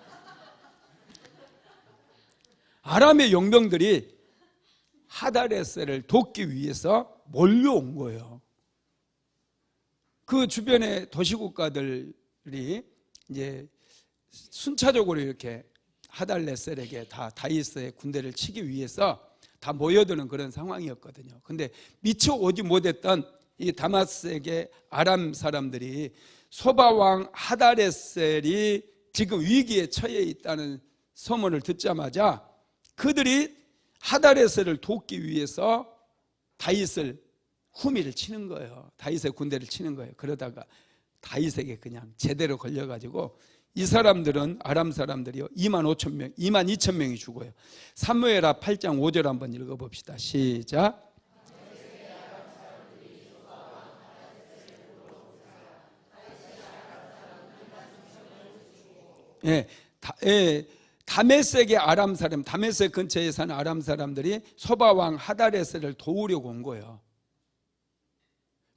아람의 용병들이 하달레셀을 돕기 위해서 몰려온 거예요. 그 주변의 도시국가들이 이제 순차적으로 이렇게 하달레셀에게 다 다윗의 군대를 치기 위해서 다 모여드는 그런 상황이었거든요. 근데 미처 오지 못했던 이 다마스에게 아람 사람들이 소바왕 하달레셀이 지금 위기에 처해 있다는 소문을 듣자마자 그들이 하달레셀을 돕기 위해서 다윗을 후미를 치는 거예요. 다윗의 군대를 치는 거예요. 그러다가 다윗에게 그냥 제대로 걸려가지고 이 사람들은 아람 사람들이요 25,000명, 22,000명이 죽어요. 사무엘하 8장 5절 한번 읽어봅시다. 시작. 다메섹의 아람 사람, 다메섹 근처에 사는 아람 사람들이 소바왕 하달레셀을 도우려고 온 거예요.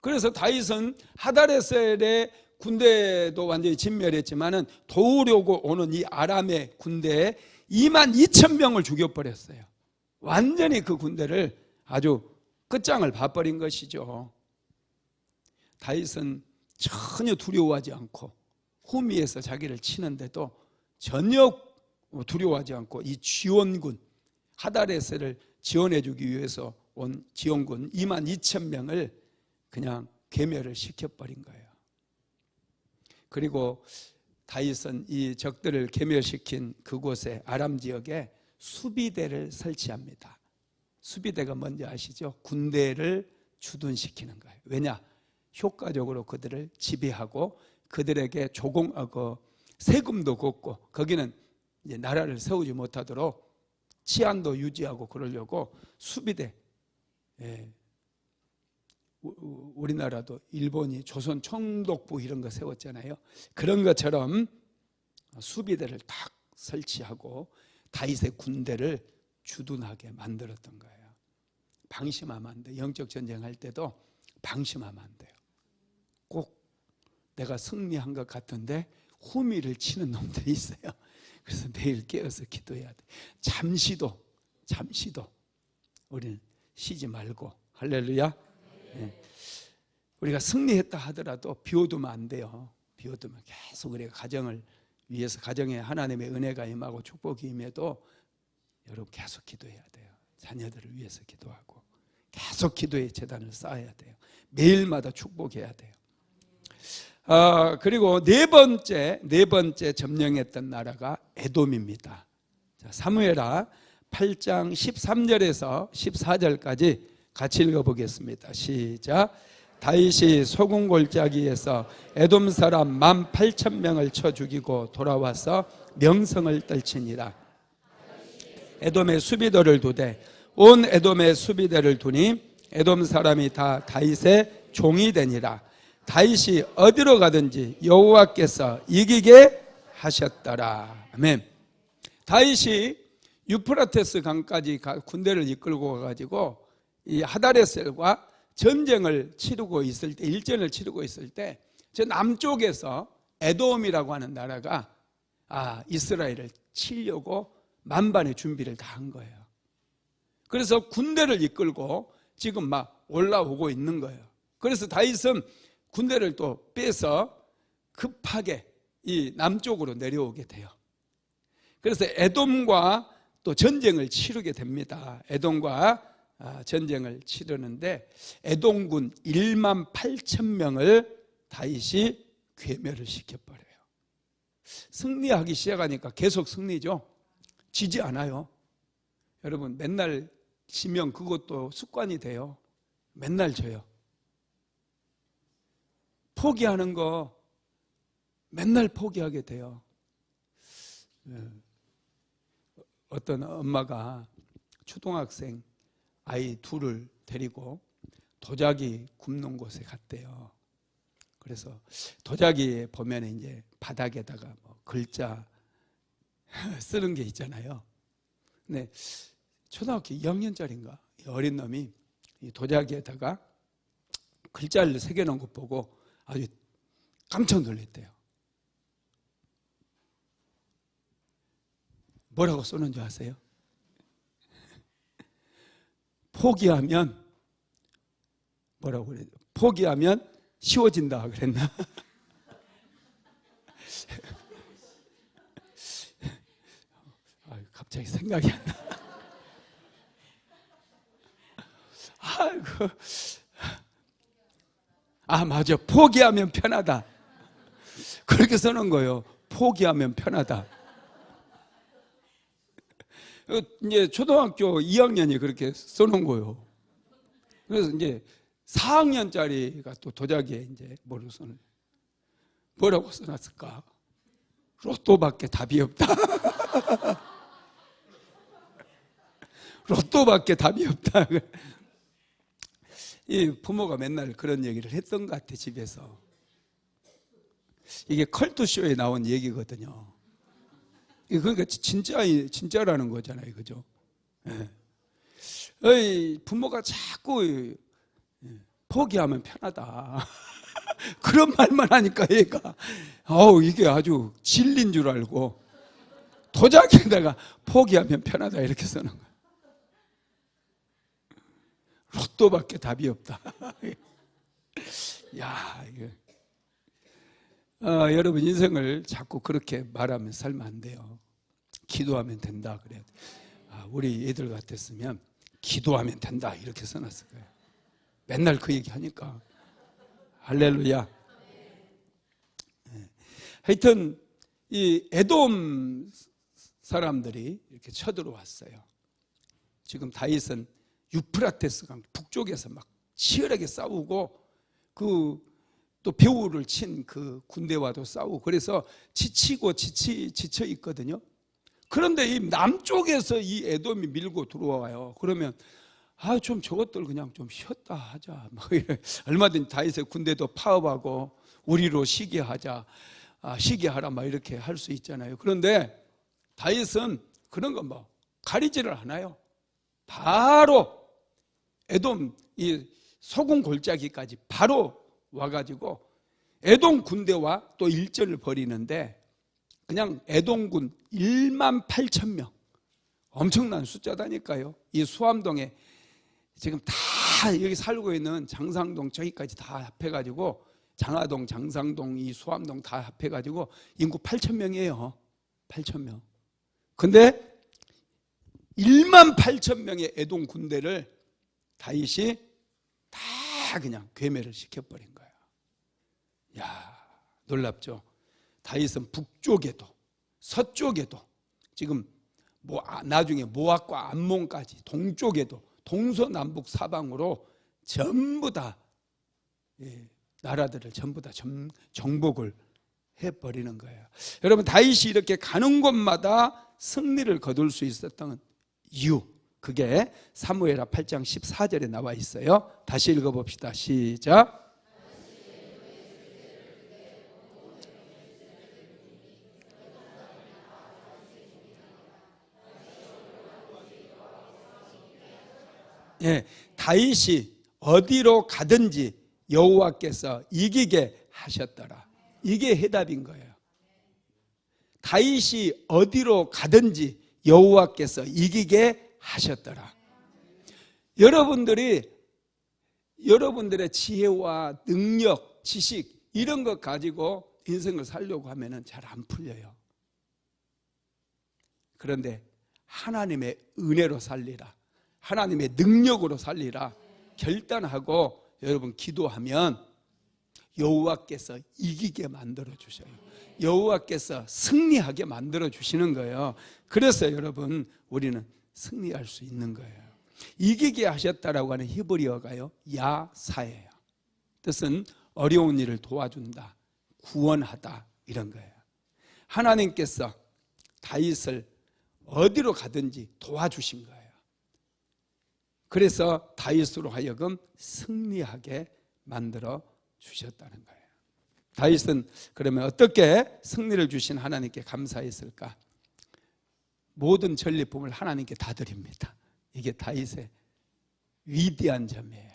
그래서 다윗은 하달레셀의 군대도 완전히 진멸했지만은 도우려고 오는 이 아람의 군대에 22,000명을 죽여버렸어요. 완전히 그 군대를 아주 끝장을 봐버린 것이죠. 다윗은 전혀 두려워하지 않고 후미에서 자기를 치는데도 전혀 두려워하지 않고 이 지원군 하달레셀을 지원해주기 위해서 온 지원군 22,000명을 그냥 괴멸을 시켜버린 거예요. 그리고 다윗은 이 적들을 괴멸시킨 그곳에 아람 지역에 수비대를 설치합니다. 수비대가 뭔지 아시죠? 군대를 주둔시키는 거예요. 왜냐? 효과적으로 그들을 지배하고 그들에게 세금도 걷고 거기는 이제 나라를 세우지 못하도록 치안도 유지하고 그러려고 수비대, 예, 우리나라도 일본이 조선 총독부 이런 거 세웠잖아요. 그런 것처럼 수비대를 딱 설치하고 다윗의 군대를 주둔하게 만들었던 거예요. 방심하면 안 돼요. 영적 전쟁할 때도 방심하면 안 돼요. 꼭 내가 승리한 것 같은데 후미를 치는 놈들이 있어요. 그래서 매일 깨어서 기도해야 돼. 잠시도 우리는 쉬지 말고. 할렐루야. 네. 우리가 승리했다 하더라도 비워두면 안 돼요. 비워두면 계속 우리가 가정을 위해서, 가정에 하나님의 은혜가 임하고 축복이 임해도 여러분 계속 기도해야 돼요. 자녀들을 위해서 기도하고 계속 기도의 재단을 쌓아야 돼요. 매일마다 축복해야 돼요. 그리고 네 번째 점령했던 나라가 에돔입니다. 자, 사무엘하 8장 13절에서 14절까지 같이 읽어보겠습니다. 시작. 다윗이 소금 골짜기에서 에돔 사람 18,000명을 쳐 죽이고 돌아와서 명성을 떨치니라. 에돔의 수비대를 두되 온 에돔의 수비대를 두니 에돔 사람이 다 다윗의 종이 되니라. 다윗이 어디로 가든지 여호와께서 이기게 하셨더라. 아멘. 다윗이 유프라테스 강까지 군대를 이끌고 가가지고 이 하다레셀과 전쟁을 치르고 있을 때, 일전을 치르고 있을 때, 저 남쪽에서 에돔이라고 하는 나라가 이스라엘을 치려고 만반의 준비를 다 한 거예요. 그래서 군대를 이끌고 지금 막 올라오고 있는 거예요. 그래서 다윗은 군대를 또 빼서 급하게 이 남쪽으로 내려오게 돼요. 그래서 에돔과 또 전쟁을 치르게 됩니다. 에돔과 전쟁을 치르는데 에돔군 18,000명을 다윗이 괴멸을 시켜버려요. 승리하기 시작하니까 계속 승리죠. 지지 않아요. 여러분 맨날 지면 그것도 습관이 돼요. 맨날 져요. 포기하는 거 맨날 포기하게 돼요. 어떤 엄마가 초등학생 아이 둘을 데리고 도자기 굽는 곳에 갔대요. 그래서 도자기에 보면 이제 바닥에다가 뭐 글자 쓰는 게 있잖아요. 근데 초등학교 2학년짜리인가 어린 놈이 이 도자기에다가 글자를 새겨놓은 거 보고 아주 깜짝 놀랐대요. 뭐라고 써놓은 줄 아세요? 포기하면 뭐라고 그래요? 포기하면 쉬워진다 그랬나? 갑자기 생각이 안 나. 아이고. 맞아. 포기하면 편하다. 그렇게 써놓은 거예요. 포기하면 편하다. 이제 초등학교 2학년이 그렇게 써놓은 거예요. 그래서 이제 4학년짜리가 또 도자기에 이제 뭐라고 써놨을까? 로또밖에 답이 없다. 로또밖에 답이 없다. 이 부모가 맨날 그런 얘기를 했던 것 같아, 집에서. 이게 컬투쇼에 나온 얘기거든요. 그러니까 진짜라는 거잖아요, 그죠? 예. 부모가 자꾸 포기하면 편하다. 그런 말만 하니까 얘가 이게 아주 진리인 줄 알고 도자기에다가 포기하면 편하다 이렇게 쓰는 거야. 로또밖에 답이 없다. 야, 이거. 여러분 인생을 자꾸 그렇게 말하면 살면 안 돼요. 기도하면 된다 그래야 돼. 우리 애들 같았으면 기도하면 된다 이렇게 써놨을 거예요. 맨날 그 얘기 하니까. 할렐루야. 하여튼 이 에돔 사람들이 이렇게 쳐들어왔어요. 지금 다윗은 유프라테스 강 북쪽에서 막 치열하게 싸우고 또 배후를 친 그 군대와도 싸우고 그래서 지쳐 있거든요. 그런데 이 남쪽에서 이 에돔이 밀고 들어와요. 그러면 좀 저것들 그냥 좀 쉬었다 하자. 뭐 이래. 얼마든지 다윗의 군대도 파업하고 우리로 쉬게 하자, 쉬게 하라, 막 이렇게 할 수 있잖아요. 그런데 다윗은 그런 거 뭐 가리지를 않아요. 바로 에돔 이 소금 골짜기까지 바로 와가지고 에돔 군대와 또 일전을 벌이는데, 그냥 에돔군 1만 8천 명, 엄청난 숫자다니까요. 이 수암동에 지금 다 여기 살고 있는 장상동 저기까지 다 합해가지고, 장하동, 장상동, 이 수암동 다 합해가지고 인구 8천 명이에요. 8천 명. 근데 1만 8천 명의 에돔 군대를 다윗이 다 그냥 괴멸을 시켜버린 거예요. 야, 놀랍죠? 다윗은 북쪽에도 서쪽에도 지금 나중에 모압과 암몬까지 동쪽에도 동서남북 사방으로 전부 다 나라들을 전부 다 정복을 해버리는 거예요. 여러분, 다윗이 이렇게 가는 곳마다 승리를 거둘 수 있었던 이유, 그게 사무엘하 8장 14절에 나와 있어요. 다시 읽어봅시다. 시작. 다윗이 어디로 가든지 여호와께서 이기게 하셨더라. 이게 해답인 거예요. 다윗이 어디로 가든지 여호와께서 이기게 하셨더라. 여러분들의 지혜와 능력, 지식 이런 것 가지고 인생을 살려고 하면 잘 안 풀려요. 그런데 하나님의 은혜로 살리라, 하나님의 능력으로 살리라 결단하고 여러분 기도하면 여호와께서 이기게 만들어 주셔요. 여호와께서 승리하게 만들어 주시는 거예요. 그래서 여러분 우리는 승리할 수 있는 거예요. 이기게 하셨다라고 하는 히브리어가요, 야사예요. 뜻은 어려운 일을 도와준다, 구원하다, 이런 거예요. 하나님께서 다윗을 어디로 가든지 도와주신 거예요. 그래서 다윗으로 하여금 승리하게 만들어 주셨다는 거예요. 다윗은 그러면 어떻게 승리를 주신 하나님께 감사했을까? 모든 전리품을 하나님께 다 드립니다. 이게 다윗의 위대한 점이에요.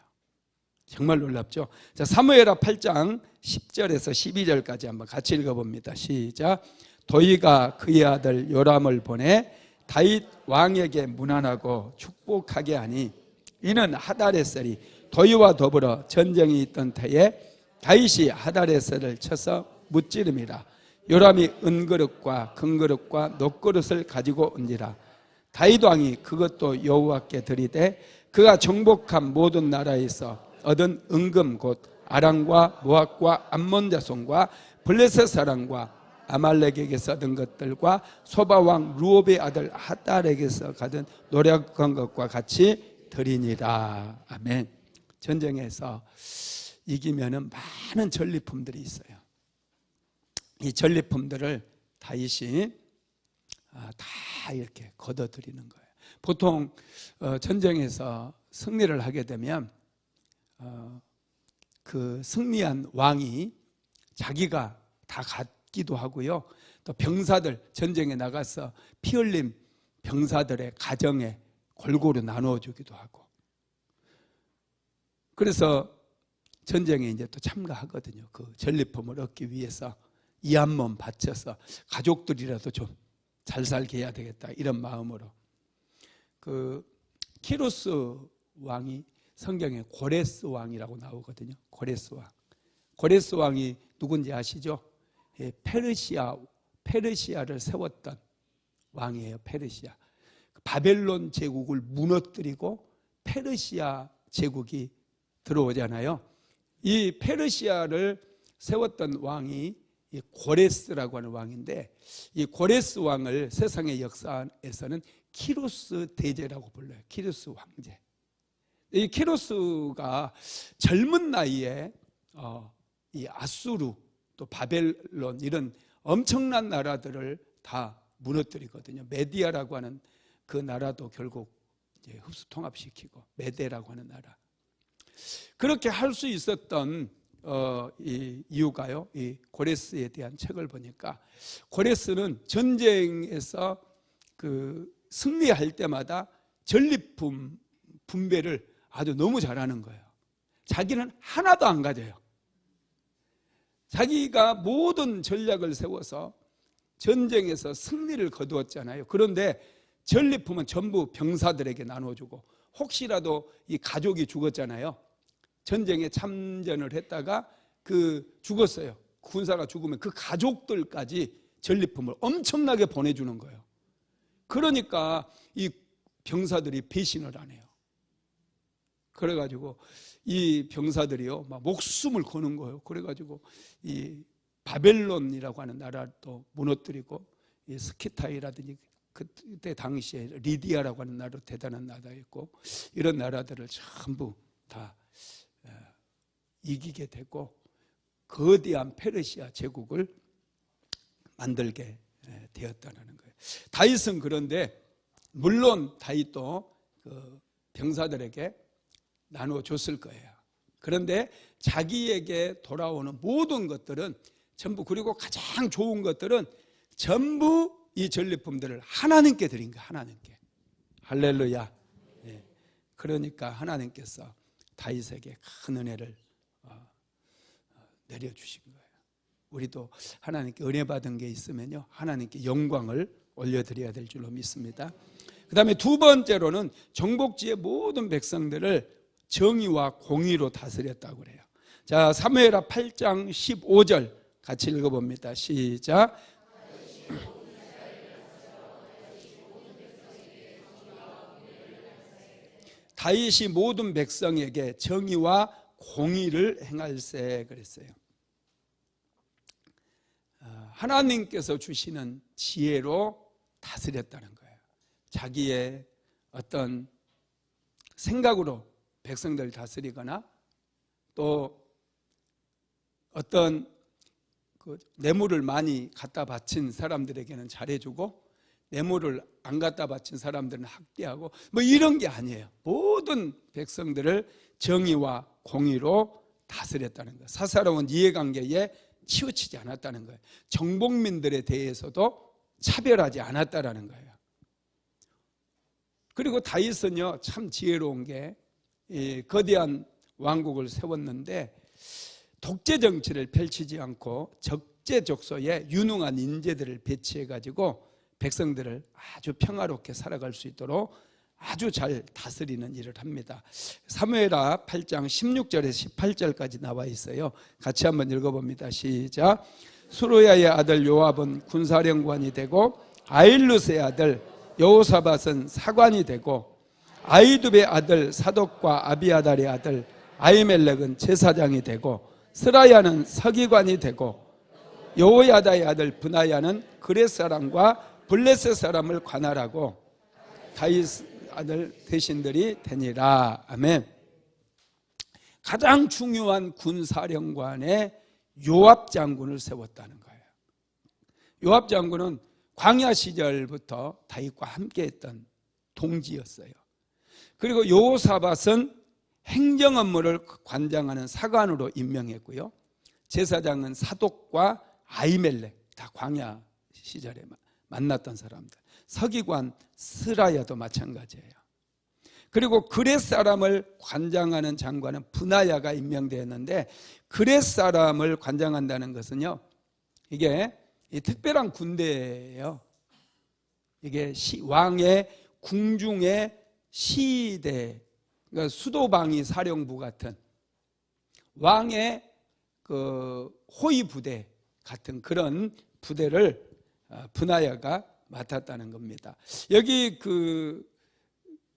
정말 놀랍죠? 자, 사무엘하 8장 10절에서 12절까지 한번 같이 읽어봅니다. 시작. 도이가 그의 아들 요람을 보내 다윗 왕에게 문안하고 축복하게 하니, 이는 하다레셀이 도이와 더불어 전쟁이 있던 때에 다윗이 하다레셀을 쳐서 무찌름이라. 요람이 은그릇과 금그릇과 녹그릇을 가지고 온지라. 다윗 왕이 그것도 여호와께 드리되 그가 정복한 모든 나라에서 얻은 은금 곧 아람과 모압과 암몬 자손과 블레셋 사람과 아말렉에게서 얻은 것들과 소바왕 루옵의 아들 하달에게서 받은 노력한 것과 같이 드리니라. 아멘. 전쟁에서 이기면은 많은 전리품들이 있어요. 이 전리품들을 다윗이 다 이렇게 걷어들이는 거예요. 보통 전쟁에서 승리를 하게 되면 그 승리한 왕이 자기가 다 갖기도 하고요. 또 병사들, 전쟁에 나가서 피 흘린 병사들의 가정에 골고루 나누어 주기도 하고. 그래서 전쟁에 이제 또 참가하거든요. 그 전리품을 얻기 위해서 이 한 몸 바쳐서 가족들이라도 좀 잘 살게 해야 되겠다, 이런 마음으로. 그 키루스 왕이 성경에 고레스 왕이라고 나오거든요. 고레스 왕. 고레스 왕이 누군지 아시죠? 페르시아를 세웠던 왕이에요. 페르시아. 바벨론 제국을 무너뜨리고 페르시아 제국이 들어오잖아요. 이 페르시아를 세웠던 왕이 이 고레스라고 하는 왕인데, 이 고레스 왕을 세상의 역사에서는 키루스 대제라고 불러요. 키루스 황제. 이 키루스가 젊은 나이에 이 아수르 또 바벨론 이런 엄청난 나라들을 다 무너뜨리거든요. 메디아라고 하는 그 나라도 결국 이제 흡수 통합시키고, 메데라고 하는 나라. 그렇게 할 수 있었던 이 이유가요, 이 고레스에 대한 책을 보니까, 고레스는 전쟁에서 그 승리할 때마다 전리품 분배를 아주 너무 잘하는 거예요. 자기는 하나도 안 가져요. 자기가 모든 전략을 세워서 전쟁에서 승리를 거두었잖아요. 그런데 전리품은 전부 병사들에게 나눠주고, 혹시라도 이 가족이 죽었잖아요. 전쟁에 참전을 했다가 그 죽었어요. 군사가 죽으면 그 가족들까지 전리품을 엄청나게 보내주는 거예요. 그러니까 이 병사들이 배신을 안 해요. 그래가지고 이 병사들이요, 막 목숨을 거는 거예요. 그래가지고 이 바벨론이라고 하는 나라도 무너뜨리고, 이 스키타이라든지 그때 당시에 리디아라고 하는 나라도 대단한 나라였고, 이런 나라들을 전부 다 이기게 되고 거대한 페르시아 제국을 만들게 되었다는 거예요. 다윗은 그런데 물론 다윗도 그 병사들에게 나눠줬을 거예요. 그런데 자기에게 돌아오는 모든 것들은 전부, 그리고 가장 좋은 것들은 전부 이 전리품들을 하나님께 드린 거예요. 하나님께. 할렐루야. 예. 그러니까 하나님께서 다윗에게 큰 은혜를 내려주신 거예요. 우리도 하나님께 은혜 받은 게 있으면요, 하나님께 영광을 올려드려야 될 줄로 믿습니다. 그 다음에 두 번째로는 정복지의 모든 백성들을 정의와 공의로 다스렸다고 그래요. 자, 사무엘하 8장 15절 같이 읽어봅니다. 시작. 다윗이 모든 백성에게 정의와 공의를 행할세 그랬어요. 하나님께서 주시는 지혜로 다스렸다는 거예요. 자기의 어떤 생각으로 백성들을 다스리거나, 또 어떤 그 뇌물을 많이 갖다 바친 사람들에게는 잘해주고, 뇌물을 안 갖다 바친 사람들은 학대하고, 뭐 이런 게 아니에요. 모든 백성들을 정의와 공의로 다스렸다는 거예요. 사사로운 이해관계에 치우치지 않았다는 거예요. 정복민들에 대해서도 차별하지 않았다는 거예요. 그리고 다윗은요, 참 지혜로운 게, 거대한 왕국을 세웠는데 독재 정치를 펼치지 않고 적재적소에 유능한 인재들을 배치해가지고 백성들을 아주 평화롭게 살아갈 수 있도록 아주 잘 다스리는 일을 합니다. 사무엘하 8장 16절에서 18절까지 나와 있어요. 같이 한번 읽어봅니다. 시작. 수루야의 아들 요압은 군사령관이 되고, 아일루스의 아들 여호사밧은 사관이 되고, 아이두베의 아들 사독과 아비아달의 아들 아히멜렉은 제사장이 되고, 스라야는 서기관이 되고, 여호야다의 아들 브나야는 그렛 사람과 블레셋 사람을 관할하고 다윗 아들 대신들이 되니라. 아멘. 가장 중요한 군사령관에 요압 장군을 세웠다는 거예요. 요압 장군은 광야 시절부터 다윗과 함께했던 동지였어요. 그리고 여호사밧은 행정 업무를 관장하는 사관으로 임명했고요. 제사장은 사독과 아히멜렉, 다 광야 시절에 만났던 사람들. 서기관 스라야도 마찬가지예요. 그리고 그렛 사람을 관장하는 장관은 브나야가 임명되었는데, 그렛 사람을 관장한다는 것은요, 이게 특별한 군대예요. 이게 왕의 궁중의 시대, 그러니까 수도방위 사령부 같은 왕의 그 호위 부대 같은 그런 부대를 브나야가 맡았다는 겁니다. 여기 그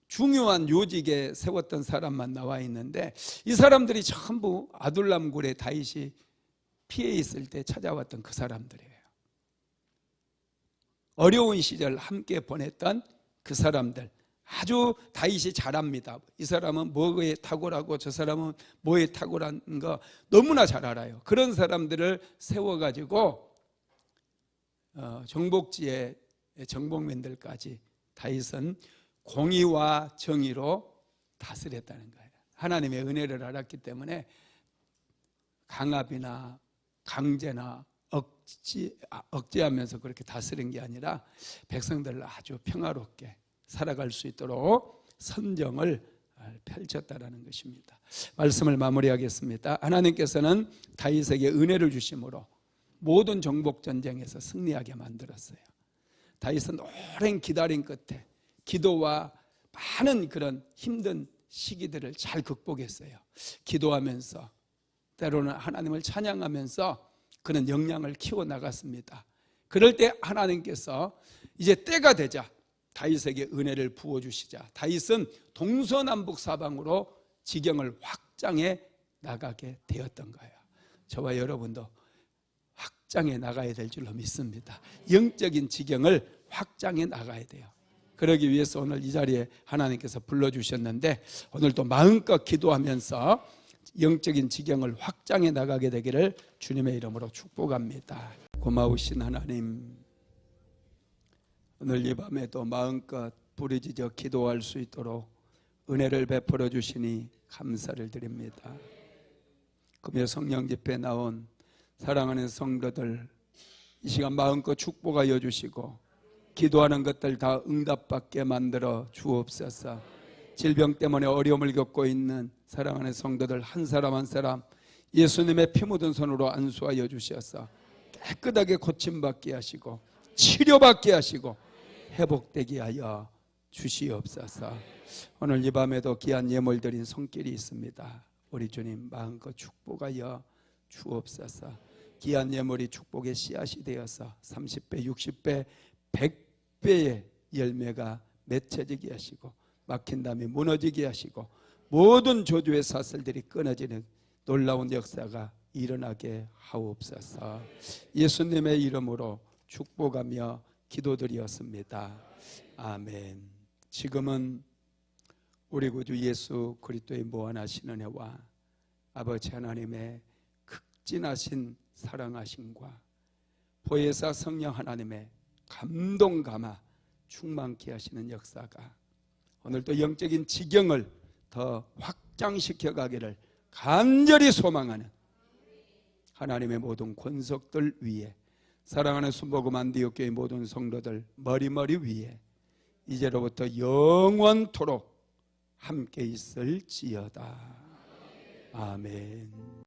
중요한 요직에 세웠던 사람만 나와 있는데, 이 사람들이 전부 아둘람 굴에 다윗이 피해 있을 때 찾아왔던 그 사람들이에요. 어려운 시절 함께 보냈던 그 사람들. 아주 다윗이 잘합니다. 이 사람은 뭐에 탁월하고 저 사람은 뭐에 탁월한 거 너무나 잘 알아요. 그런 사람들을 세워가지고 정복지에 정복민들까지 다윗은 공의와 정의로 다스렸다는 거예요. 하나님의 은혜를 알았기 때문에 강압이나 강제나 억제하면서 그렇게 다스린 게 아니라 백성들을 아주 평화롭게 살아갈 수 있도록 선정을 펼쳤다라는 것입니다. 말씀을 마무리하겠습니다. 하나님께서는 다윗에게 은혜를 주심으로 모든 정복 전쟁에서 승리하게 만들었어요. 다윗은 오랜 기다림 끝에 기도와 많은 그런 힘든 시기들을 잘 극복했어요. 기도하면서 때로는 하나님을 찬양하면서 그는 역량을 키워나갔습니다. 그럴 때 하나님께서 이제 때가 되자 다윗에게 은혜를 부어주시자 다윗은 동서남북 사방으로 지경을 확장해 나가게 되었던 거예요. 저와 여러분도 확장해 나가야 될 줄로 믿습니다. 영적인 지경을 확장해 나가야 돼요. 그러기 위해서 오늘 이 자리에 하나님께서 불러주셨는데 오늘도 마음껏 기도하면서 영적인 지경을 확장해 나가게 되기를 주님의 이름으로 축복합니다. 고마우신 하나님, 오늘 이 밤에도 마음껏 부르짖어 기도할 수 있도록 은혜를 베풀어 주시니 감사를 드립니다. 금요 성령 집회에 나온 사랑하는 성도들 이 시간 마음껏 축복하여 주시고 기도하는 것들 다 응답받게 만들어 주옵소서. 질병 때문에 어려움을 겪고 있는 사랑하는 성도들 한 사람 한 사람 예수님의 피 묻은 손으로 안수하여 주셔서 깨끗하게 고침받게 하시고 치료받게 하시고 회복되게 하여 주시옵소서. 오늘 이 밤에도 귀한 예물 드린 손길이 있습니다. 우리 주님 마음껏 축복하여 주옵소서. 귀한 예물이 축복의 씨앗이 되어서 30배, 60배, 100배의 열매가 맺혀지게 하시고 막힌 담이 무너지게 하시고 모든 저주의 사슬들이 끊어지는 놀라운 역사가 일어나게 하옵소서. 예수님의 이름으로 축복하며 기도드리었습니다. 아멘. 지금은 우리 구주 예수 그리스도의 무한하신 은혜와 아버지 하나님의 극진하신 사랑하심과 보혜사 성령 하나님의 감동 감화 충만케 하시는 역사가 오늘도 영적인 지경을 더 확장시켜 가기를 간절히 소망하는 하나님의 모든 권속들 위에 사랑하는 순복음 안디옥교회 모든 성도들 머리머리 위에 이제로부터 영원토록 함께 있을지어다. 아멘.